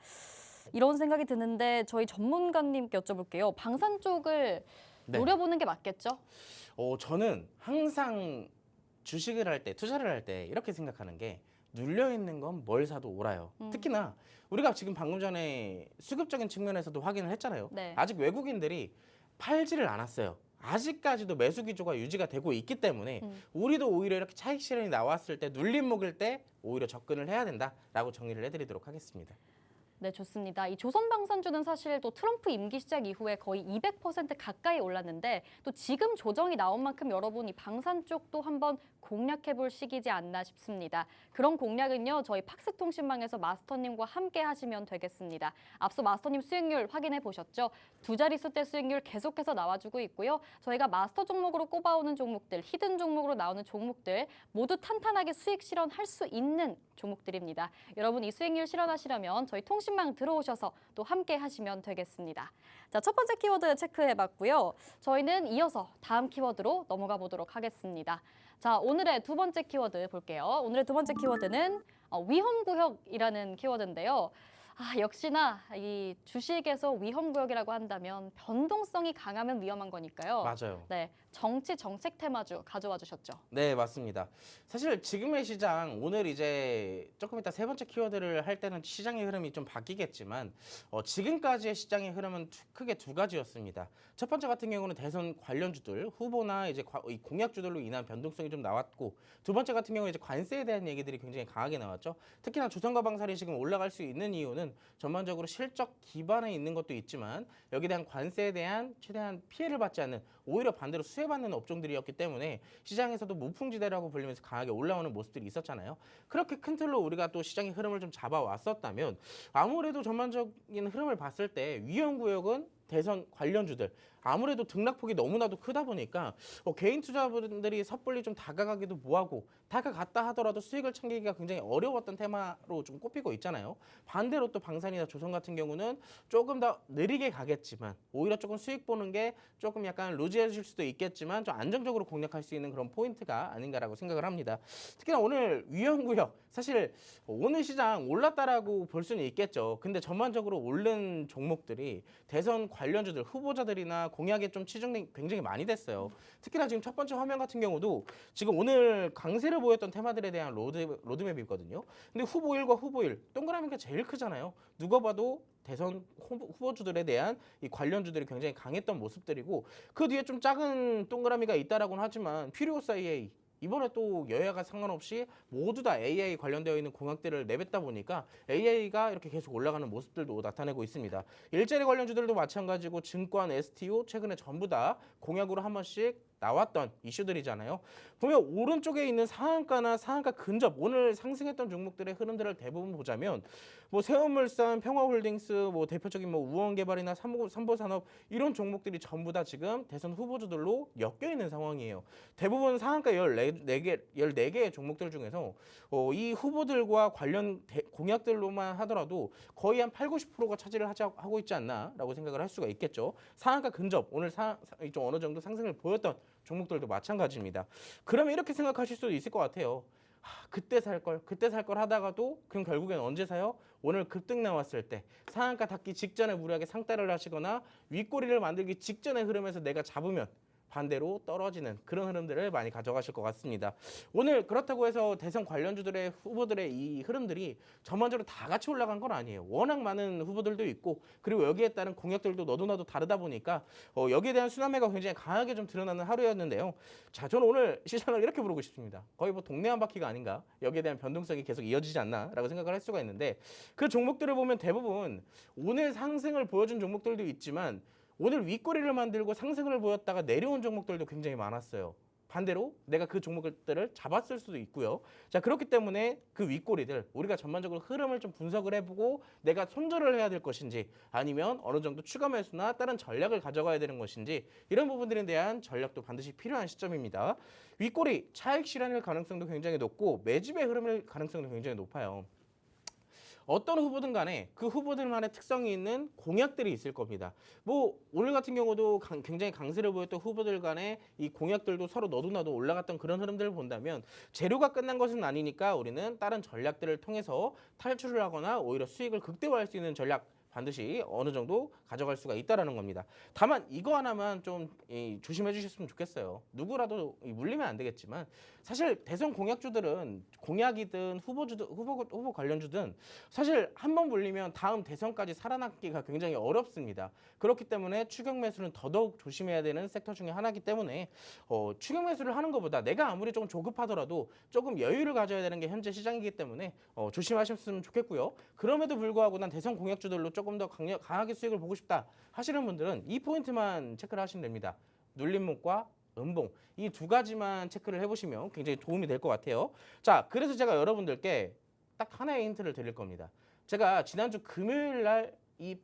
이런 생각이 드는데 저희 전문가님께 여쭤볼게요. 방산 쪽을 네. 노려보는 게 맞겠죠? 저는 항상 주식을 할 때, 투자를 할 때 이렇게 생각하는 게 눌려 있는 건 뭘 사도 옳아요. 특히나 우리가 지금 방금 전에 수급적인 측면에서도 확인을 했잖아요. 네. 아직 외국인들이 팔지를 않았어요. 아직까지도 매수 기조가 유지가 되고 있기 때문에 우리도 오히려 이렇게 차익 실현이 나왔을 때 눌림목일 때 오히려 접근을 해야 된다라고 정리를 해드리도록 하겠습니다. 네, 좋습니다. 이 조선방산주는 사실 또 트럼프 임기 시작 이후에 거의 200% 가까이 올랐는데 또 지금 조정이 나온 만큼 여러분 이 방산 쪽도 한번 공략해볼 시기지 않나 싶습니다. 그런 공략은요, 저희 팍스통신망에서 마스터님과 함께 하시면 되겠습니다. 앞서 마스터님 수익률 확인해 보셨죠? 두 자릿수대 수익률 계속해서 나와주고 있고요. 저희가 마스터 종목으로 꼽아오는 종목들, 히든 종목으로 나오는 종목들 모두 탄탄하게 수익 실현할 수 있는 종목들입니다. 여러분 이 수익률 실현하시려면 저희 통신망 들어오셔서 또 함께 하시면 되겠습니다. 자, 첫 번째 키워드 체크해봤고요. 저희는 이어서 다음 키워드로 넘어가 보도록 하겠습니다. 자, 오늘의 두 번째 키워드 볼게요. 오늘의 두 번째 키워드는 위험구역이라는 키워드인데요. 역시나 이 주식에서 위험구역이라고 한다면 변동성이 강하면 위험한 거니까요. 맞아요. 네, 정치 정책 테마주 가져와 주셨죠. 네, 맞습니다. 사실 지금의 시장 오늘 이제 조금 이따 세 번째 키워드를 할 때는 시장의 흐름이 좀 바뀌겠지만 지금까지의 시장의 흐름은 크게 두 가지였습니다. 첫 번째 같은 경우는 대선 관련주들 후보나 이제 이 공약주들로 인한 변동성이 좀 나왔고 두 번째 같은 경우는 이제 관세에 대한 얘기들이 굉장히 강하게 나왔죠. 특히나 조선과 방산이 지금 올라갈 수 있는 이유는 전반적으로 실적 기반에 있는 것도 있지만 여기에 대한 관세에 대한 최대한 피해를 받지 않는 오히려 반대로 수혜받는 업종들이었기 때문에 시장에서도 무풍지대라고 불리면서 강하게 올라오는 모습들이 있었잖아요. 그렇게 큰 틀로 우리가 또 시장의 흐름을 좀 잡아왔었다면 아무래도 전반적인 흐름을 봤을 때 위험구역은 대선 관련주들 아무래도 등락폭이 너무나도 크다 보니까 개인 투자분들이 섣불리 좀 다가가기도 뭐하고 다가갔다 하더라도 수익을 챙기기가 굉장히 어려웠던 테마로 좀 꼽히고 있잖아요. 반대로 또 방산이나 조선 같은 경우는 조금 더 느리게 가겠지만 오히려 조금 수익 보는 게 조금 약간 루즈해질 수도 있겠지만 좀 안정적으로 공략할 수 있는 그런 포인트가 아닌가라고 생각을 합니다. 특히나 오늘 위험구역 사실 오늘 시장 올랐다라고 볼 수는 있겠죠. 근데 전반적으로 오른 종목들이 대선 관련주들 후보자들이나 공약에 좀 치중이 굉장히 많이 됐어요. 특히나 지금 첫 번째 화면 같은 경우도 지금 오늘 강세를 보였던 테마들에 대한 로드맵이거든요. 근데 후보 1과 후보 1 동그라미가 제일 크잖아요. 누가 봐도 대선 후보주들에 대한 이 관련주들이 굉장히 강했던 모습들이고 그 뒤에 좀 작은 동그라미가 있다라고는 하지만 퓨리오사 AA 이번에 또 여야가 상관없이 모두 다 AI 관련되어 있는 공약들을 내뱉다 보니까 AI가 이렇게 계속 올라가는 모습들도 나타내고 있습니다. 일자리 관련주들도 마찬가지고 증권, STO 최근에 전부 다 공약으로 한 번씩 나왔던 이슈들이잖아요. 보면 오른쪽에 있는 상한가나 상한가 근접 오늘 상승했던 종목들의 흐름들을 대부분 보자면 세운물산, 평화홀딩스, 대표적인 우원개발이나 삼보산업 이런 종목들이 전부 다 지금 대선 후보주들로 엮여 있는 상황이에요. 대부분 상한가 14개의 종목들 중에서 이 후보들과 관련 공약들로만 하더라도 거의 한 80-90%가 차지를 하고 있지 않나라고 생각을 할 수가 있겠죠. 상한가 근접 오늘 좀 어느 정도 상승을 보였던 종목들도 마찬가지입니다. 그러면 이렇게 생각하실 수도 있을 것 같아요. 그때 살 걸 하다가도 그럼 결국엔 언제 사요? 오늘 급등 나왔을 때 상한가 닿기 직전에 무리하게 상따를 하시거나 윗꼬리를 만들기 직전의 흐름에서 내가 잡으면 반대로 떨어지는 그런 흐름들을 많이 가져가실 것 같습니다. 오늘 그렇다고 해서 대선 관련주들의 후보들의 이 흐름들이 전반적으로 다 같이 올라간 건 아니에요. 워낙 많은 후보들도 있고 그리고 여기에 따른 공약들도 너도나도 다르다 보니까 여기에 대한 순환매가 굉장히 강하게 좀 드러나는 하루였는데요. 자, 저는 오늘 시장을 이렇게 부르고 싶습니다. 거의 동네 한 바퀴가 아닌가. 여기에 대한 변동성이 계속 이어지지 않나라고 생각을 할 수가 있는데 그 종목들을 보면 대부분 오늘 상승을 보여준 종목들도 있지만 오늘 윗꼬리를 만들고 상승을 보였다가 내려온 종목들도 굉장히 많았어요. 반대로 내가 그 종목들을 잡았을 수도 있고요. 자, 그렇기 때문에 그 윗꼬리들 우리가 전반적으로 흐름을 좀 분석을 해보고 내가 손절을 해야 될 것인지 아니면 어느 정도 추가 매수나 다른 전략을 가져가야 되는 것인지 이런 부분들에 대한 전략도 반드시 필요한 시점입니다. 윗꼬리 차익 실현일 가능성도 굉장히 높고 매집의 흐름일 가능성도 굉장히 높아요. 어떤 후보든 간에 그 후보들만의 특성이 있는 공약들이 있을 겁니다. 뭐 오늘 같은 경우도 굉장히 강세를 보였던 후보들 간에 이 공약들도 서로 너도나도 올라갔던 그런 흐름들을 본다면 재료가 끝난 것은 아니니까 우리는 다른 전략들을 통해서 탈출을 하거나 오히려 수익을 극대화할 수 있는 전략 반드시 어느 정도 가져갈 수가 있다라는 겁니다. 다만 이거 하나만 좀 조심해 주셨으면 좋겠어요. 누구라도 물리면 안 되겠지만 사실 대선 공약주들은 공약이든 후보 관련주든 사실 한 번 물리면 다음 대선까지 살아남기가 굉장히 어렵습니다. 그렇기 때문에 추격 매수는 더더욱 조심해야 되는 섹터 중에 하나이기 때문에 추격 매수를 하는 것보다 내가 아무리 조금 조급하더라도 조금 여유를 가져야 되는 게 현재 시장이기 때문에 조심하셨으면 좋겠고요. 그럼에도 불구하고 난 대선 공약주들로 조금 더 강하게 수익을 보고 싶다 하시는 분들은 이 포인트만 체크를 하시면 됩니다. 눌림목과 음봉 이 두 가지만 체크를 해보시면 굉장히 도움이 될 것 같아요. 자, 그래서 제가 여러분들께 딱 하나의 힌트를 드릴 겁니다. 제가 지난주 금요일 날 이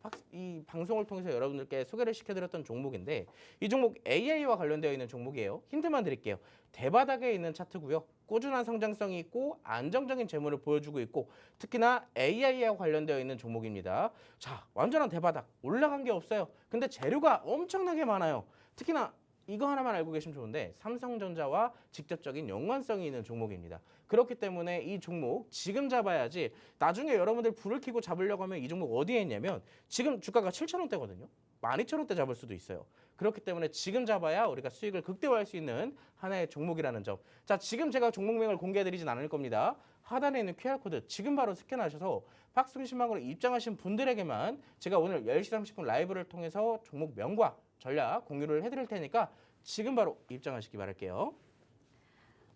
방송을 통해서 여러분들께 소개를 시켜드렸던 종목인데 이 종목 AI와 관련되어 있는 종목이에요. 힌트만 드릴게요. 대바닥에 있는 차트고요. 꾸준한 성장성이 있고 안정적인 재물을 보여주고 있고 특히나 AI와 관련되어 있는 종목입니다. 자, 완전한 대바닥 올라간 게 없어요. 근데 재료가 엄청나게 많아요. 특히나 이거 하나만 알고 계시면 좋은데 삼성전자와 직접적인 연관성이 있는 종목입니다. 그렇기 때문에 이 종목 지금 잡아야지 나중에 여러분들 불을 켜고 잡으려고 하면 이 종목 어디에 있냐면 지금 주가가 7,000원대거든요. 12,000원대 잡을 수도 있어요. 그렇기 때문에 지금 잡아야 우리가 수익을 극대화할 수 있는 하나의 종목이라는 점. 자, 지금 제가 종목명을 공개해드리진 않을 겁니다. 하단에 있는 QR코드 지금 바로 스캔하셔서 박승신망으로 입장하신 분들에게만 제가 오늘 10시 30분 라이브를 통해서 종목명과 전략 공유를 해드릴 테니까 지금 바로 입장하시기 바랄게요.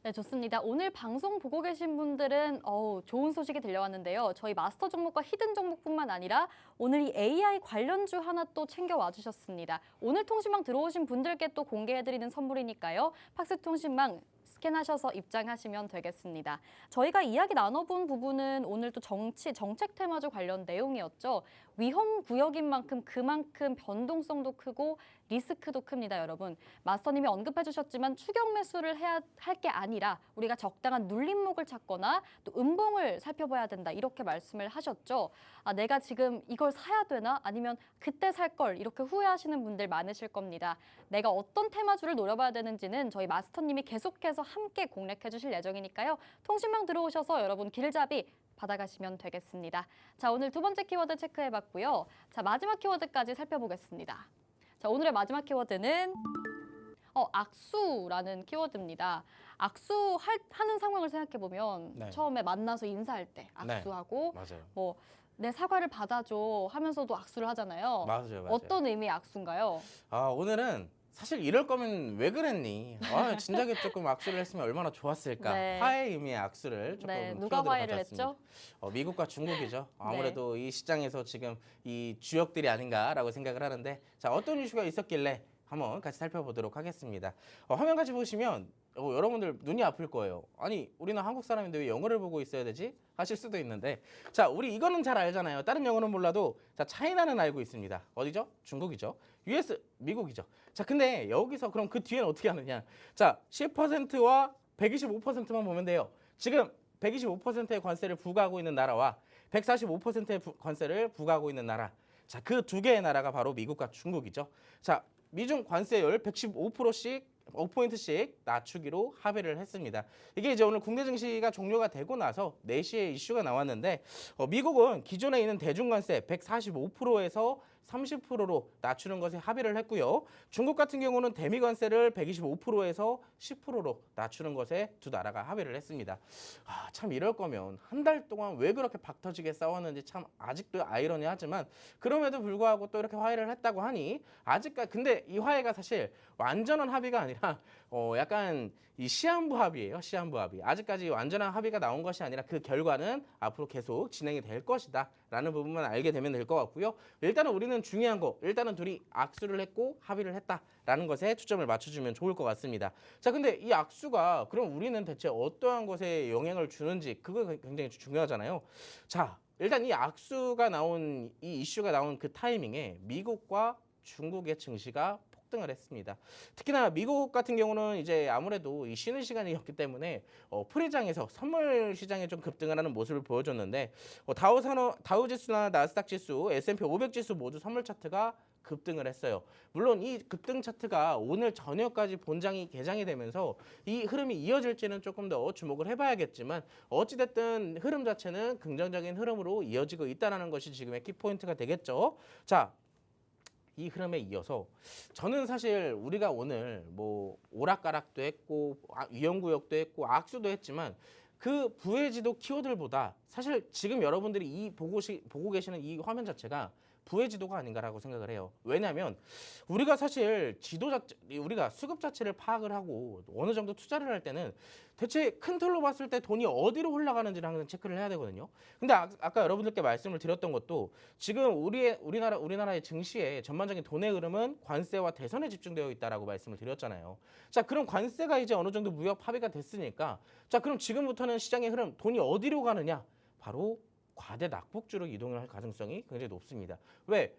네, 좋습니다. 오늘 방송 보고 계신 분들은 좋은 소식이 들려왔는데요. 저희 마스터 종목과 히든 종목뿐만 아니라 오늘 이 AI 관련주 하나 또 챙겨와 주셨습니다. 오늘 통신망 들어오신 분들께 또 공개해드리는 선물이니까요. 팍스통신망 스캔하셔서 입장하시면 되겠습니다. 저희가 이야기 나눠본 부분은 오늘 또 정치, 정책 테마주 관련 내용이었죠. 위험 구역인 만큼 그만큼 변동성도 크고 리스크도 큽니다, 여러분. 마스터님이 언급해 주셨지만 추격 매수를 해야 할 게 아니라 우리가 적당한 눌림목을 찾거나 또 음봉을 살펴봐야 된다, 이렇게 말씀을 하셨죠. 아, 내가 지금 이걸 사야 되나? 아니면 그때 살 걸, 이렇게 후회하시는 분들 많으실 겁니다. 내가 어떤 테마주를 노려봐야 되는지는 저희 마스터님이 계속해서 함께 공략해 주실 예정이니까요. 통신망 들어오셔서 여러분 길잡이 받아가시면 되겠습니다. 자, 오늘 두 번째 키워드 체크해봤고요. 자, 마지막 키워드까지 살펴보겠습니다. 자, 오늘의 마지막 키워드는 악수라는 키워드입니다. 악수하는 상황을 생각해보면 네. 처음에 만나서 인사할 때 악수하고 맞아요. 뭐 내 사과를 받아줘 하면서도 악수를 하잖아요. 맞아요. 어떤 의미의 악수인가요? 아, 오늘은 사실 이럴 거면 왜 그랬니? 진작에 조금 악수를 했으면 얼마나 좋았을까? 네. 화해의 의미의 악수를 조금 네, 누가 키워드로 화해를 가져왔습니다. 했죠? 미국과 중국이죠. 아무래도 이 시장에서 지금 이 주역들이 아닌가라고 생각을 하는데 자, 어떤 이슈가 있었길래 한번 같이 살펴보도록 하겠습니다. 화면 같이 보시면 여러분들 눈이 아플 거예요. 아니, 우리는 한국 사람인데 왜 영어를 보고 있어야 되지? 하실 수도 있는데 자, 우리 이거는 잘 알잖아요. 다른 영어는 몰라도 자, 차이나는 알고 있습니다. 어디죠? 중국이죠. US, 미국이죠. 자, 근데 여기서 그럼 그 뒤에는 어떻게 하느냐? 자, 10%와 125%만 보면 돼요. 지금 125%의 관세를 부과하고 있는 나라와 145%의 관세를 부과하고 있는 나라. 자, 그 두 개의 나라가 바로 미국과 중국이죠. 자, 미중 관세율 115%씩 5포인트씩 낮추기로 합의를 했습니다. 이게 이제 오늘 국내 증시가 종료가 되고 나서 4시에 이슈가 나왔는데 미국은 기존에 있는 대중관세 145%에서 30%로 낮추는 것에 합의를 했고요. 중국 같은 경우는 대미관세를 125%에서 10%로 낮추는 것에 두 나라가 합의를 했습니다. 참 이럴 거면 한 달 동안 왜 그렇게 박터지게 싸웠는지 참 아직도 아이러니하지만 그럼에도 불구하고 또 이렇게 화해를 했다고 하니 아직까지 근데 이 화해가 사실 완전한 합의가 아니라 아니라 약간 이 시한부 합의예요. 시한부 합의. 아직까지 완전한 합의가 나온 것이 아니라 그 결과는 앞으로 계속 진행이 될 것이다라는 부분만 알게 되면 될 것 같고요. 일단은 우리는 중요한 거, 일단은 둘이 악수를 했고 합의를 했다라는 것에 초점을 맞춰주면 좋을 것 같습니다. 자, 근데 이 악수가 그럼 우리는 대체 어떠한 것에 영향을 주는지 그거 굉장히 중요하잖아요. 자, 일단 이 악수가 나온 이 이슈가 나온 그 타이밍에 미국과 중국의 증시가 폭등을 했습니다. 특히나 미국 같은 경우는 이제 아무래도 이 쉬는 시간이었기 때문에 프리장에서 선물 시장에 좀 급등을 하는 모습을 보여줬는데 다우 지수나 나스닥 지수, S&P 500 지수 모두 선물 차트가 급등을 했어요. 물론 이 급등 차트가 오늘 저녁까지 본장이 개장이 되면서 이 흐름이 이어질지는 조금 더 주목을 해봐야겠지만 어찌됐든 흐름 자체는 긍정적인 흐름으로 이어지고 있다는 것이 지금의 키포인트가 되겠죠. 자, 이 흐름에 이어서 저는 사실 우리가 오늘 뭐 오락가락도 했고 위험구역도 했고 악수도 했지만 그 부해지도 키워드보다 사실 지금 여러분들이 보고 계시는 이 화면 자체가 부해지도가 아닌가라고 생각을 해요. 왜냐하면 우리가 사실 우리가 수급 자체를 파악을 하고 어느 정도 투자를 할 때는 대체 큰 틀로 봤을 때 돈이 어디로 흘러가는지를 항상 체크를 해야 되거든요. 근데 아까 여러분들께 말씀을 드렸던 것도 지금 우리나라의 증시의 전반적인 돈의 흐름은 관세와 대선에 집중되어 있다라고 말씀을 드렸잖아요. 자, 그럼 관세가 이제 어느 정도 무역 합의가 됐으니까 자, 그럼 지금부터는 시장의 흐름 돈이 어디로 가느냐? 바로 과대 낙폭주로 이동을 할 가능성이 굉장히 높습니다. 왜?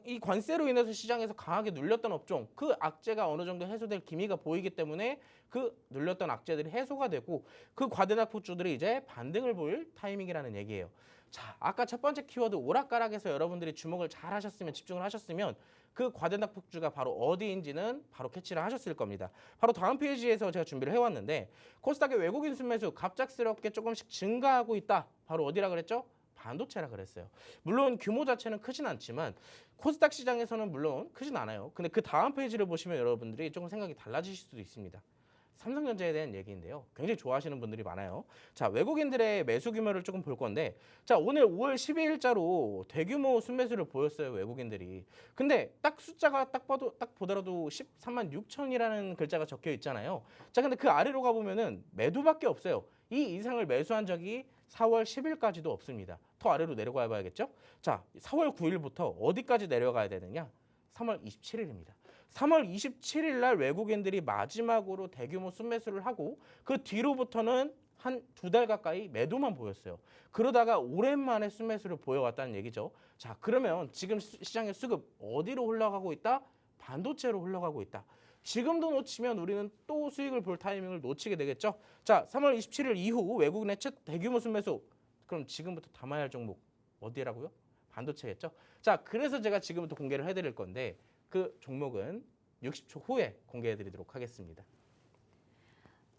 이 관세로 인해서 시장에서 강하게 눌렸던 업종, 그 악재가 어느 정도 해소될 기미가 보이기 때문에 그 눌렸던 악재들이 해소가 되고 그 과대 낙폭주들이 이제 반등을 보일 타이밍이라는 얘기예요. 자, 아까 첫 번째 키워드 오락가락에서 여러분들이 주목을 잘 하셨으면 집중을 하셨으면 그 과대 낙폭주가 바로 어디인지는 바로 캐치를 하셨을 겁니다. 바로 다음 페이지에서 제가 준비를 해왔는데 코스닥의 외국인 순매수 갑작스럽게 조금씩 증가하고 있다. 바로 어디라 그랬죠? 반도체라 그랬어요. 물론 규모 자체는 크진 않지만 코스닥 시장에서는 물론 크진 않아요. 근데 그 다음 페이지를 보시면 여러분들이 조금 생각이 달라지실 수도 있습니다. 삼성전자에 대한 얘기인데요. 굉장히 좋아하시는 분들이 많아요. 자, 외국인들의 매수 규모를 조금 볼 건데 자, 오늘 5월 12일자로 대규모 순매수를 보였어요. 외국인들이. 근데 딱 숫자가 딱 보더라도 13만 6천이라는 글자가 적혀 있잖아요. 자, 근데 그 아래로 가보면은 매도밖에 없어요. 이 이상을 매수한 적이 4월 10일까지도 없습니다. 더 아래로 내려가 봐야겠죠? 자, 4월 9일부터 어디까지 내려가야 되느냐? 3월 27일입니다. 3월 27일 날 외국인들이 마지막으로 대규모 순매수를 하고 그 뒤로부터는 한 2달 가까이 매도만 보였어요. 그러다가 오랜만에 순매수를 보여왔다는 얘기죠. 자, 그러면 지금 시장의 수급 어디로 흘러가고 있다? 반도체로 흘러가고 있다. 지금도 놓치면 우리는 또 수익을 볼 타이밍을 놓치게 되겠죠. 자, 3월 27일 이후 외국인의 첫 대규모 순매수. 그럼 지금부터 담아야 할 종목 어디라고요? 반도체겠죠. 자, 그래서 제가 지금부터 공개를 해드릴 건데 그 종목은 60초 후에 공개해드리도록 하겠습니다.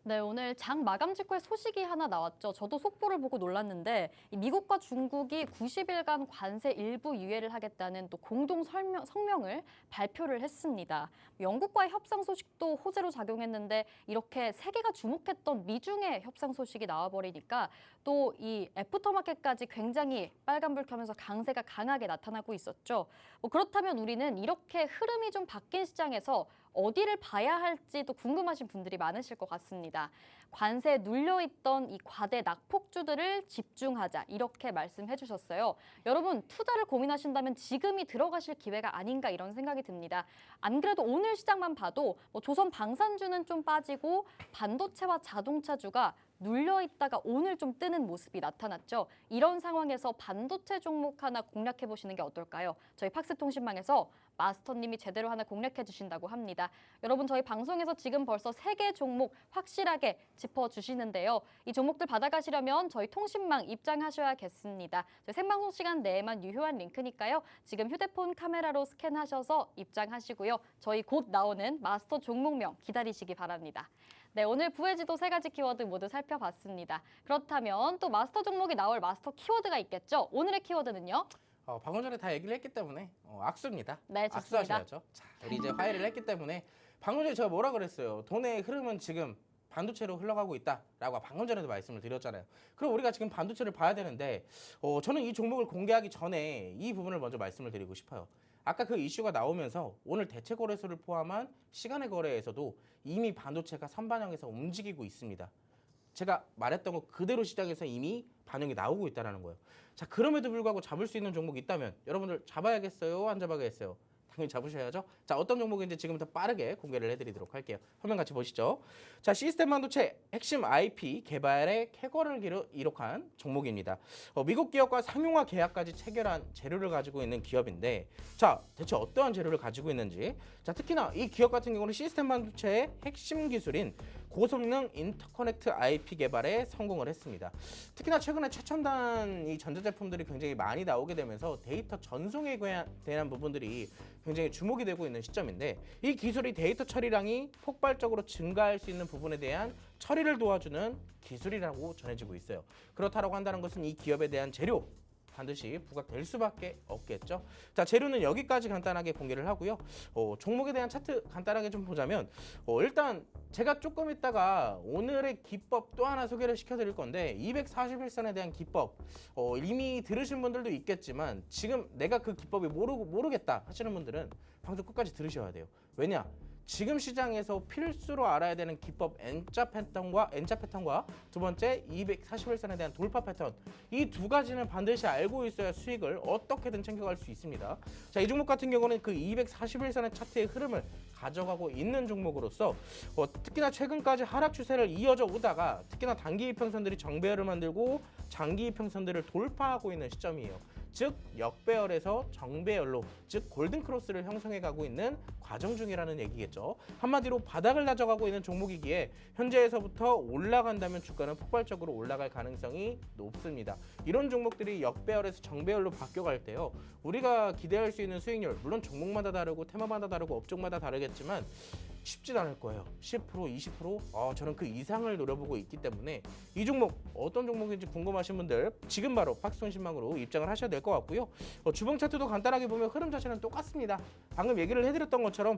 네, 오늘 장 마감 직후에 소식이 하나 나왔죠. 저도 속보를 보고 놀랐는데 이 미국과 중국이 90일간 관세 일부 유예를 하겠다는 또 공동 성명을 발표를 했습니다. 영국과의 협상 소식도 호재로 작용했는데 이렇게 세계가 주목했던 미중의 협상 소식이 나와버리니까 또 이 애프터마켓까지 굉장히 빨간불 켜면서 강세가 강하게 나타나고 있었죠. 그렇다면 우리는 이렇게 흐름이 좀 바뀐 시장에서 어디를 봐야 할지도 궁금하신 분들이 많으실 것 같습니다. 관세에 눌려있던 이 과대 낙폭주들을 집중하자 이렇게 말씀해 주셨어요. 여러분 투자를 고민하신다면 지금이 들어가실 기회가 아닌가 이런 생각이 듭니다. 안 그래도 오늘 시장만 봐도 조선 방산주는 좀 빠지고 반도체와 자동차주가 눌려있다가 오늘 좀 뜨는 모습이 나타났죠. 이런 상황에서 반도체 종목 하나 공략해 보시는 게 어떨까요? 저희 팍스통신망에서 마스터님이 제대로 하나 공략해 주신다고 합니다. 여러분 저희 방송에서 지금 벌써 3개 종목 확실하게 짚어주시는데요. 이 종목들 받아가시려면 저희 통신망 입장하셔야겠습니다. 저희 생방송 시간 내에만 유효한 링크니까요. 지금 휴대폰 카메라로 스캔하셔서 입장하시고요. 저희 곧 나오는 마스터 종목명 기다리시기 바랍니다. 네, 오늘 부해지도 3가지 키워드 모두 살펴봤습니다. 그렇다면 또 마스터 종목이 나올 마스터 키워드가 있겠죠? 오늘의 키워드는요? 방금 전에 다 얘기를 했기 때문에 악수입니다. 네, 좋습니다. 악수하셔야죠. 자, 우리 이제 화해를 했기 때문에 방금 전에 제가 뭐라 그랬어요? 돈의 흐름은 지금 반도체로 흘러가고 있다라고 방금 전에도 말씀을 드렸잖아요. 그럼 우리가 지금 반도체를 봐야 되는데 저는 이 종목을 공개하기 전에 이 부분을 먼저 말씀을 드리고 싶어요. 아까 그 이슈가 나오면서 오늘 대체 거래소를 포함한 시간의 거래에서도 이미 반도체가 선반영해서 움직이고 있습니다. 제가 말했던 거 그대로 시장에서 이미 반영이 나오고 있다는 거예요. 자, 그럼에도 불구하고 잡을 수 있는 종목이 있다면 여러분들 잡아야겠어요? 안 잡아야겠어요? 당연히 잡으셔야죠. 자, 어떤 종목인지 지금부터 빠르게 공개를 해드리도록 할게요. 화면 같이 보시죠. 자, 시스템 반도체 핵심 IP 개발의 쾌거를 이룩한 종목입니다. 미국 기업과 상용화 계약까지 체결한 재료를 가지고 있는 기업인데, 자, 대체 어떠한 재료를 가지고 있는지. 자, 특히나 이 기업 같은 경우는 시스템 반도체의 핵심 기술인 고성능 인터커넥트 IP 개발에 성공을 했습니다. 특히나 최근에 최첨단 이 전자제품들이 굉장히 많이 나오게 되면서 데이터 전송에 대한 부분들이 굉장히 주목이 되고 있는 시점인데, 이 기술이 데이터 처리량이 폭발적으로 증가할 수 있는 부분에 대한 처리를 도와주는 기술이라고 전해지고 있어요. 그렇다고 한다는 것은 이 기업에 대한 재료 반드시 부각될 수밖에 없겠죠. 자, 재료는 여기까지 간단하게 공개를 하고요. 종목에 대한 차트 간단하게 좀 보자면, 일단 제가 조금 있다가 오늘의 기법 또 하나 소개를 시켜드릴 건데, 241선에 대한 기법 이미 들으신 분들도 있겠지만 지금 내가 그 기법이 모르겠다 하시는 분들은 방송 끝까지 들으셔야 돼요. 왜냐? 지금 시장에서 필수로 알아야 되는 기법 N자 패턴과 두 번째 241선에 대한 돌파 패턴, 이 두 가지는 반드시 알고 있어야 수익을 어떻게든 챙겨갈 수 있습니다. 자, 이 종목 같은 경우는 그 241선의 차트의 흐름을 가져가고 있는 종목으로서 특히나 최근까지 하락 추세를 이어져 오다가 특히나 단기 이평선들이 정배열을 만들고 장기 이평선들을 돌파하고 있는 시점이에요. 즉 역배열에서 정배열로, 즉 골든크로스를 형성해 가고 있는 과정 중이라는 얘기겠죠. 한마디로 바닥을 다져가고 있는 종목이기에 현재에서부터 올라간다면 주가는 폭발적으로 올라갈 가능성이 높습니다. 이런 종목들이 역배열에서 정배열로 바뀌어갈 때요, 우리가 기대할 수 있는 수익률, 물론 종목마다 다르고 테마마다 다르고 업종마다 다르겠지만 쉽진 않을 거예요. 10%, 20%? 저는 그 이상을 노려보고 있기 때문에 이 종목 어떤 종목인지 궁금하신 분들 지금 바로 박스통신망으로 입장을 하셔야 될 것 같고요. 주봉 차트도 간단하게 보면 흐름 자체는 똑같습니다. 방금 얘기를 해드렸던 것처럼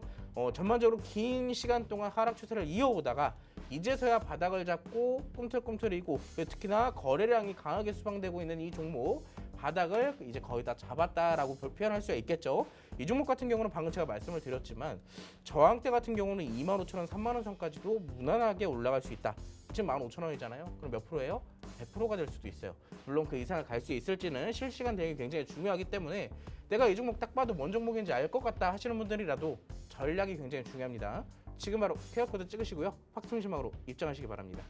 전반적으로 긴 시간 동안 하락 추세를 이어오다가 이제서야 바닥을 잡고 꿈틀꿈틀이고, 특히나 거래량이 강하게 수방되고 있는 이 종목 바닥을 이제 거의 다 잡았다라고 표현할 수가 있겠죠. 이 종목 같은 경우는 방금 제가 말씀을 드렸지만 저항대 같은 경우는 25,000원, 30,000원 선까지도 무난하게 올라갈 수 있다. 지금 15,000원이잖아요. 그럼 몇 프로예요? 100%가 될 수도 있어요. 물론 그 이상을 갈 수 있을지는 실시간 대응이 굉장히 중요하기 때문에 내가 이 종목 딱 봐도 뭔 종목인지 알 것 같다 하시는 분들이라도 전략이 굉장히 중요합니다. 지금 바로 QR코드 찍으시고요. 확통신망으로 입장하시기 바랍니다.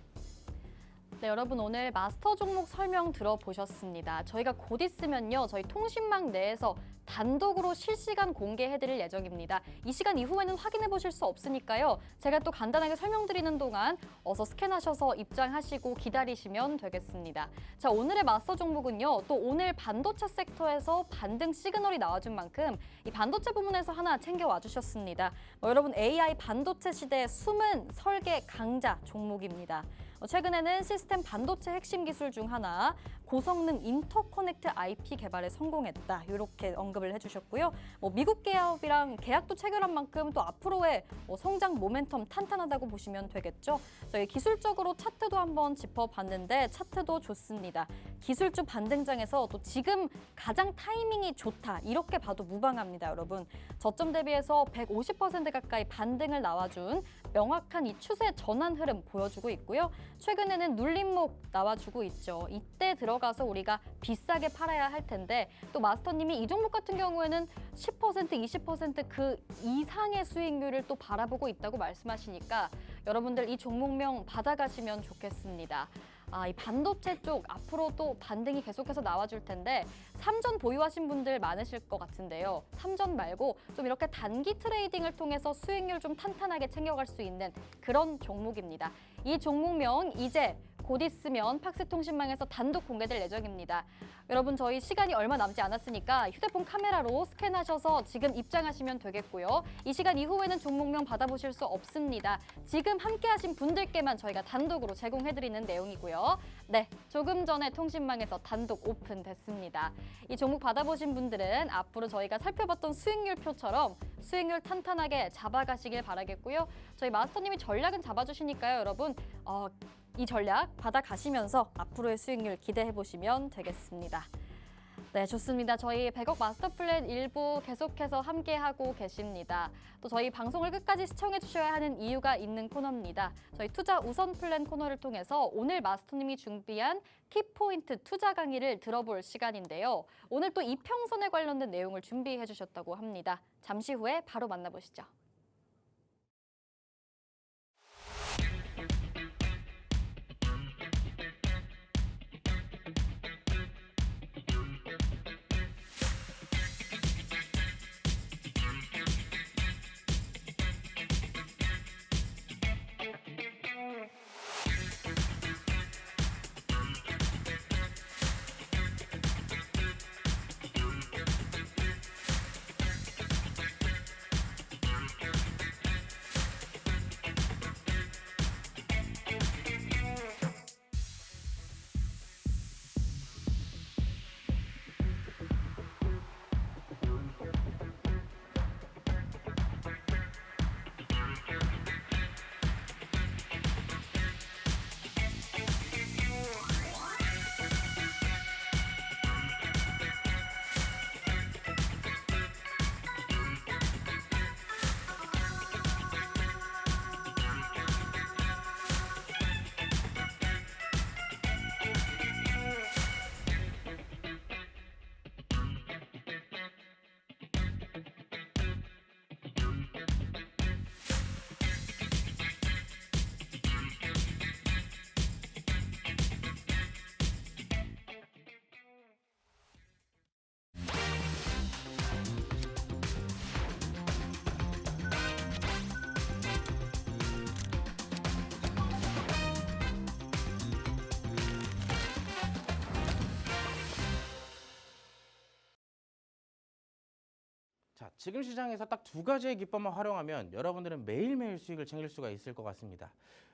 네, 여러분 오늘 마스터 종목 설명 들어보셨습니다. 저희가 곧 있으면요, 저희 통신망 내에서 단독으로 실시간 공개해드릴 예정입니다. 이 시간 이후에는 확인해 보실 수 없으니까요, 제가 또 간단하게 설명드리는 동안 어서 스캔하셔서 입장하시고 기다리시면 되겠습니다. 자, 오늘의 마스터 종목은요, 또 오늘 반도체 섹터에서 반등 시그널이 나와준 만큼 이 반도체 부문에서 하나 챙겨와 주셨습니다. 여러분 AI 반도체 시대의 숨은 설계 강자 종목입니다. 최근에는 시스템 반도체 핵심 기술 중 하나 고성능 인터커넥트 IP 개발에 성공했다, 이렇게 언급을 해주셨고요. 미국 기업이랑 계약도 체결한 만큼 또 앞으로의 성장 모멘텀 탄탄하다고 보시면 되겠죠. 저희 기술적으로 차트도 한번 짚어봤는데 차트도 좋습니다. 기술주 반등장에서 또 지금 가장 타이밍이 좋다, 이렇게 봐도 무방합니다, 여러분. 저점 대비해서 150% 가까이 반등을 나와준 명확한 이 추세 전환 흐름 보여주고 있고요. 최근에는 눌림목 나와주고 있죠. 이때 들어가서 우리가 비싸게 팔아야 할 텐데, 또 마스터님이 이 종목 같은 경우에는 10%, 20% 그 이상의 수익률을 또 바라보고 있다고 말씀하시니까 여러분들 이 종목명 받아가시면 좋겠습니다. 이 반도체 쪽 앞으로 또 반등이 계속해서 나와줄 텐데, 삼전 보유하신 분들 많으실 것 같은데요. 삼전 말고 좀 이렇게 단기 트레이딩을 통해서 수익률 좀 탄탄하게 챙겨갈 수 있는 그런 종목입니다. 이 종목명 이제 곧 있으면 팍스통신망에서 단독 공개될 예정입니다. 여러분 저희 시간이 얼마 남지 않았으니까 휴대폰 카메라로 스캔하셔서 지금 입장하시면 되겠고요. 이 시간 이후에는 종목명 받아보실 수 없습니다. 지금 함께하신 분들께만 저희가 단독으로 제공해드리는 내용이고요. 네, 조금 전에 통신망에서 단독 오픈됐습니다. 이 종목 받아보신 분들은 앞으로 저희가 살펴봤던 수익률표처럼 수익률 탄탄하게 잡아가시길 바라겠고요. 저희 마스터님이 전략은 잡아주시니까요, 여러분. 이 전략 받아가시면서 앞으로의 수익률 기대해 보시면 되겠습니다. 네, 좋습니다. 저희 100억 마스터 플랜 일부 계속해서 함께하고 계십니다. 또 저희 방송을 끝까지 시청해 주셔야 하는 이유가 있는 코너입니다. 저희 투자 우선 플랜 코너를 통해서 오늘 마스터님이 준비한 키포인트 투자 강의를 들어볼 시간인데요. 오늘 또 이평선에 관련된 내용을 준비해 주셨다고 합니다. 잠시 후에 바로 만나보시죠. 자, 지금 시장에서 딱 두 가지의 기법만 활용하면 여러분들은 매일매일 수익을 챙길 수가 있을 것 같습니다.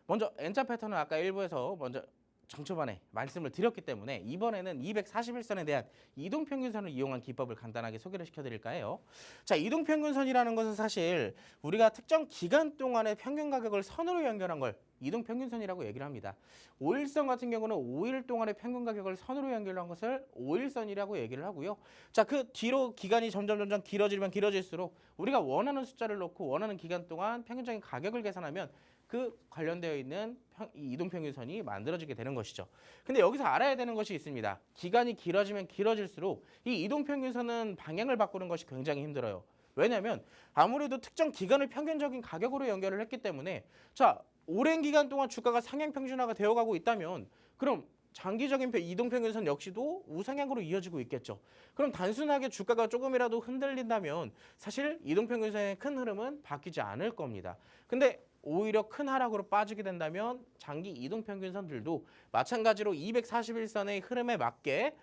먼저 N자 패턴은 아까 일부에서 먼저 정초반에 말씀을 드렸기 때문에 이번에는 241선에 대한 이동평균선을 이용한 기법을 간단하게 소개를 시켜드릴까 해요. 자, 이동평균선이라는 것은 사실 우리가 특정 기간 동안의 평균 가격을 선으로 연결한 걸 이동평균선이라고 얘기를 합니다. 5일선 같은 경우는 5일 동안의 평균 가격을 선으로 연결한 것을 5일선이라고 얘기를 하고요. 자, 그 뒤로 기간이 점점 길어지면 길어질수록 우리가 원하는 숫자를 놓고 원하는 기간 동안 평균적인 가격을 계산하면 그 관련되어 있는 이 이동평균선이 만들어지게 되는 것이죠. 근데 여기서 알아야 되는 것이 있습니다. 기간이 길어지면 길어질수록 이 이동평균선은 방향을 바꾸는 것이 굉장히 힘들어요. 왜냐하면 아무래도 특정 기간을 평균적인 가격으로 연결을 했기 때문에 자, 오랜 기간 동안 주가가 상향 평준화가 되어가고 있다면 그럼 장기적인 이동평균선 역시도 우상향으로 이어지고 있겠죠. 그럼 단순하게 주가가 조금이라도 흔들린다면 사실 이동평균선의 큰 흐름은 바뀌지 않을 겁니다. 근데 오히려 큰 하락으로 빠지게 된다면 장기 이동평균선들도 마찬가지로 241선의 흐름에 맞게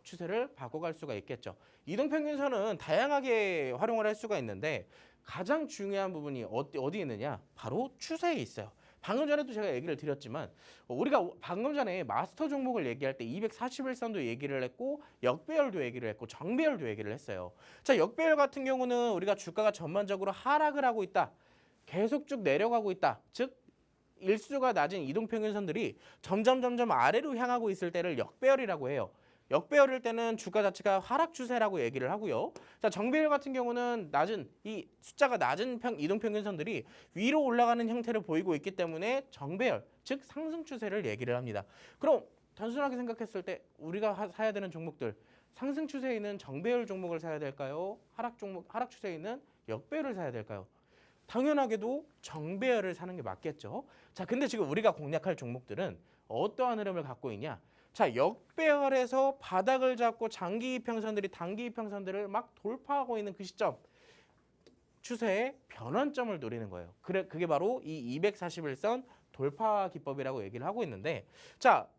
추세를 바꿔갈 수가 있겠죠. 이동평균선은 다양하게 활용을 할 수가 있는데 가장 중요한 부분이 어디 있느냐? 바로 추세에 있어요. 방금 전에도 제가 얘기를 드렸지만 우리가 방금 전에 마스터 종목을 얘기할 때 241선도 얘기를 했고 역배열도 얘기를 했고 정배열도 얘기를 했어요. 자, 역배열 같은 경우는 우리가 주가가 전반적으로 하락을 하고 있다. 계속 쭉 내려가고 있다. 즉 일수가 낮은 이동평균선들이 점점 아래로 향하고 있을 때를 역배열이라고 해요. 역배열일 때는 주가 자체가 하락 추세라고 얘기를 하고요. 자, 정배열 같은 경우는 낮은 이 숫자가 낮은 이동평균선들이 위로 올라가는 형태를 보이고 있기 때문에 정배열, 즉 상승 추세를 얘기를 합니다. 그럼 단순하게 생각했을 때 우리가 사야 되는 종목들 상승 추세에 있는 정배열 종목을 사야 될까요? 하락 추세에 있는 역배열을 사야 될까요? 당연하게도 정배열을 사는 게 맞겠죠. 자, 근데 지금 우리가 공략할 종목들은 어떠한 흐름을 갖고 있냐? 자, 역배열에서 바닥을 잡고 장기 이평선들이 단기 이평선들을 막 돌파하고 있는 그 시점 추세의 변환점을 노리는 거예요. 그게 바로 이 241선 돌파 기법이라고 얘기를 하고 있는데 자,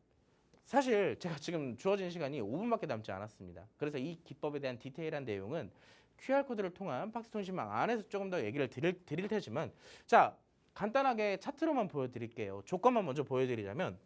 사실 제가 지금 주어진 시간이 5분밖에 남지 않았습니다. 그래서 이 기법에 대한 디테일한 내용은 QR코드를 통한 박스통신망 안에서 조금 더 얘기를 드릴 테지만 자, 간단하게 차트로만 보여드릴게요. 조건만 먼저 보여드리자면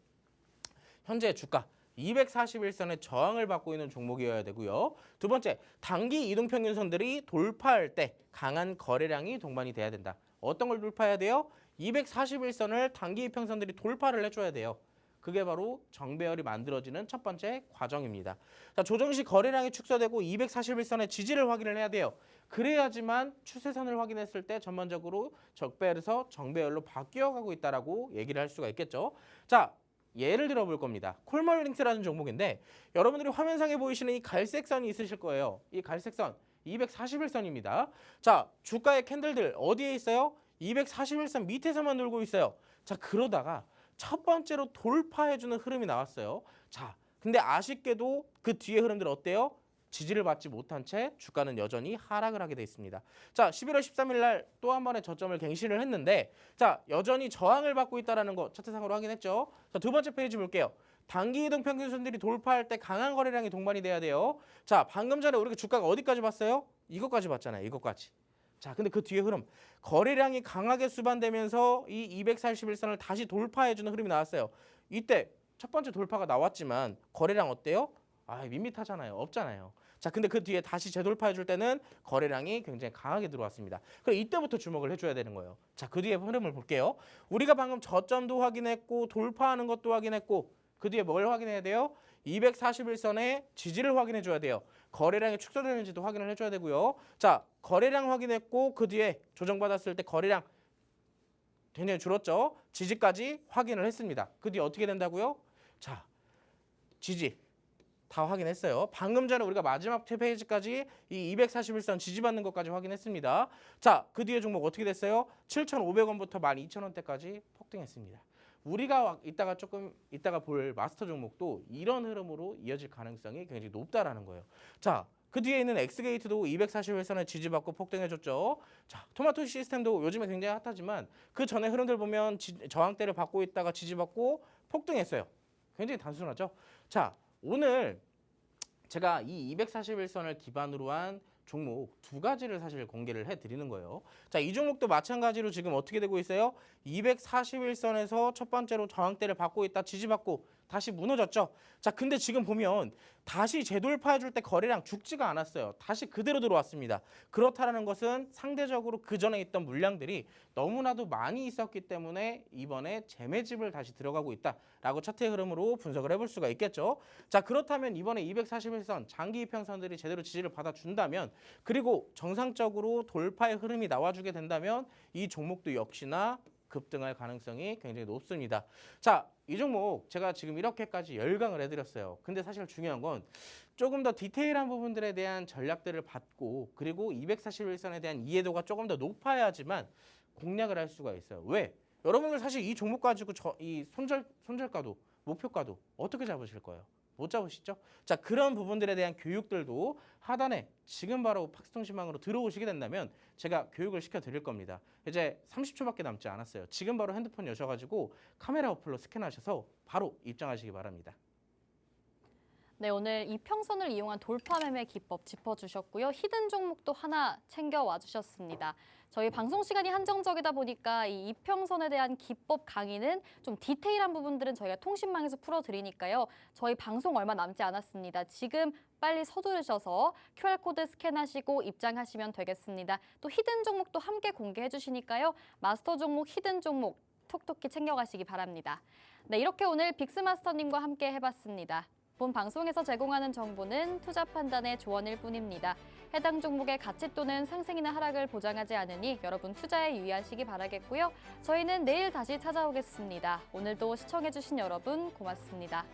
현재 주가 241선의 저항을 받고 있는 종목이어야 되고요. 두 번째, 단기 이동평균선들이 돌파할 때 강한 거래량이 동반이 돼야 된다. 어떤 걸 돌파해야 돼요? 241선을 단기 이평선들이 돌파를 해줘야 돼요. 그게 바로 정배열이 만들어지는 첫 번째 과정입니다. 자, 조정 시 거래량이 축소되고 241선의 지지를 확인을 해야 돼요. 그래야지만 추세선을 확인했을 때 전반적으로 적배열에서 정배열로 바뀌어가고 있다라고 얘기를 할 수가 있겠죠. 자, 예를 들어 볼 겁니다. 콜멀링스라는 종목인데 여러분들이 화면상에 보이시는 이 갈색 선이 있으실 거예요. 이 갈색 선 241선입니다. 자, 주가의 캔들들 어디에 있어요? 241선 밑에서만 놀고 있어요. 자, 그러다가 첫 번째로 돌파해주는 흐름이 나왔어요. 자, 근데 아쉽게도 그 뒤에 흐름들 어때요? 지지를 받지 못한 채 주가는 여전히 하락을 하게 돼 있습니다. 자, 11월 13일 날 또 한 번의 저점을 갱신을 했는데 자, 여전히 저항을 받고 있다는 거 차트상으로 확인했죠. 자, 두 번째 페이지 볼게요. 단기 이동 평균선들이 돌파할 때 강한 거래량이 동반이 돼야 돼요. 자, 방금 전에 우리가 주가가 어디까지 봤어요? 이것까지 봤잖아요. 이것까지. 자, 근데 그 뒤에 흐름 거래량이 강하게 수반되면서 이 241선을 다시 돌파해주는 흐름이 나왔어요. 이때 첫 번째 돌파가 나왔지만 거래량 어때요? 아, 밋밋하잖아요. 없잖아요. 자, 근데 그 뒤에 다시 재돌파해줄 때는 거래량이 굉장히 강하게 들어왔습니다. 그럼 이때부터 주목을 해줘야 되는 거예요. 자, 그 뒤에 흐름을 볼게요. 우리가 방금 저점도 확인했고 돌파하는 것도 확인했고 그 뒤에 뭘 확인해야 돼요? 241선의 지지를 확인해 줘야 돼요. 거래량이 축소되는지도 확인을 해줘야 되고요. 자, 거래량 확인했고 그 뒤에 조정받았을 때 거래량 굉장히 줄었죠. 지지까지 확인을 했습니다. 그 뒤에 어떻게 된다고요? 자, 지지 다 확인했어요. 방금 전에 우리가 마지막 페이지까지 이 241선 지지받는 것까지 확인했습니다. 자, 그 뒤에 종목 어떻게 됐어요? 7,500원부터 12,000원대까지 폭등했습니다. 우리가 이따가 볼 마스터 종목도 이런 흐름으로 이어질 가능성이 굉장히 높다라는 거예요. 자, 그 뒤에 있는 엑스게이트도 241선에 지지받고 폭등해줬죠. 자, 토마토 시스템도 요즘에 굉장히 핫하지만 그 전에 흐름들 보면 저항대를 받고 있다가 지지받고 폭등했어요. 굉장히 단순하죠. 자, 오늘 제가 이 241선을 기반으로 한 종목 두 가지를 사실 공개를 해드리는 거예요. 자, 이 종목도 마찬가지로 지금 어떻게 되고 있어요? 241선에서 첫 번째로 저항대를 받고 있다 지지받고 다시 무너졌죠. 자, 근데 지금 보면 다시 재돌파해줄 때 거래량 죽지가 않았어요. 다시 그대로 들어왔습니다. 그렇다는 것은 상대적으로 그 전에 있던 물량들이 너무나도 많이 있었기 때문에 이번에 재매집을 다시 들어가고 있다라고 차트의 흐름으로 분석을 해볼 수가 있겠죠. 자, 그렇다면 이번에 241선 장기 이평선들이 제대로 지지를 받아준다면 그리고 정상적으로 돌파의 흐름이 나와주게 된다면 이 종목도 역시나 급등할 가능성이 굉장히 높습니다. 자, 이 종목 제가 지금 이렇게까지 열강을 해드렸어요. 근데 사실 중요한 건 조금 더 디테일한 부분들에 대한 전략들을 받고 그리고 241선에 대한 이해도가 조금 더 높아야지만 공략을 할 수가 있어요. 왜? 여러분들 사실 이 종목 가지고 이 손절가도 목표가도 어떻게 잡으실 거예요? 못 잡으시죠? 자, 그런 부분들에 대한 교육들도 하단에 지금 바로 팍스통신망으로 들어오시게 된다면 제가 교육을 시켜드릴 겁니다. 이제 30초밖에 남지 않았어요. 지금 바로 핸드폰 여셔가지고 카메라 어플로 스캔하셔서 바로 입장하시기 바랍니다. 네, 오늘 이평선을 이용한 돌파 매매 기법 짚어주셨고요. 히든 종목도 하나 챙겨와 주셨습니다. 저희 방송 시간이 한정적이다 보니까 이 이평선에 대한 기법 강의는 좀 디테일한 부분들은 저희가 통신망에서 풀어드리니까요. 저희 방송 얼마 남지 않았습니다. 지금 빨리 서두르셔서 QR코드 스캔하시고 입장하시면 되겠습니다. 또 히든 종목도 함께 공개해 주시니까요. 마스터 종목, 히든 종목 톡톡히 챙겨가시기 바랍니다. 네, 이렇게 오늘 빅스마스터님과 함께 해봤습니다. 본 방송에서 제공하는 정보는 투자 판단의 조언일 뿐입니다. 해당 종목의 가치 또는 상승이나 하락을 보장하지 않으니 여러분 투자에 유의하시기 바라겠고요. 저희는 내일 다시 찾아오겠습니다. 오늘도 시청해주신 여러분 고맙습니다.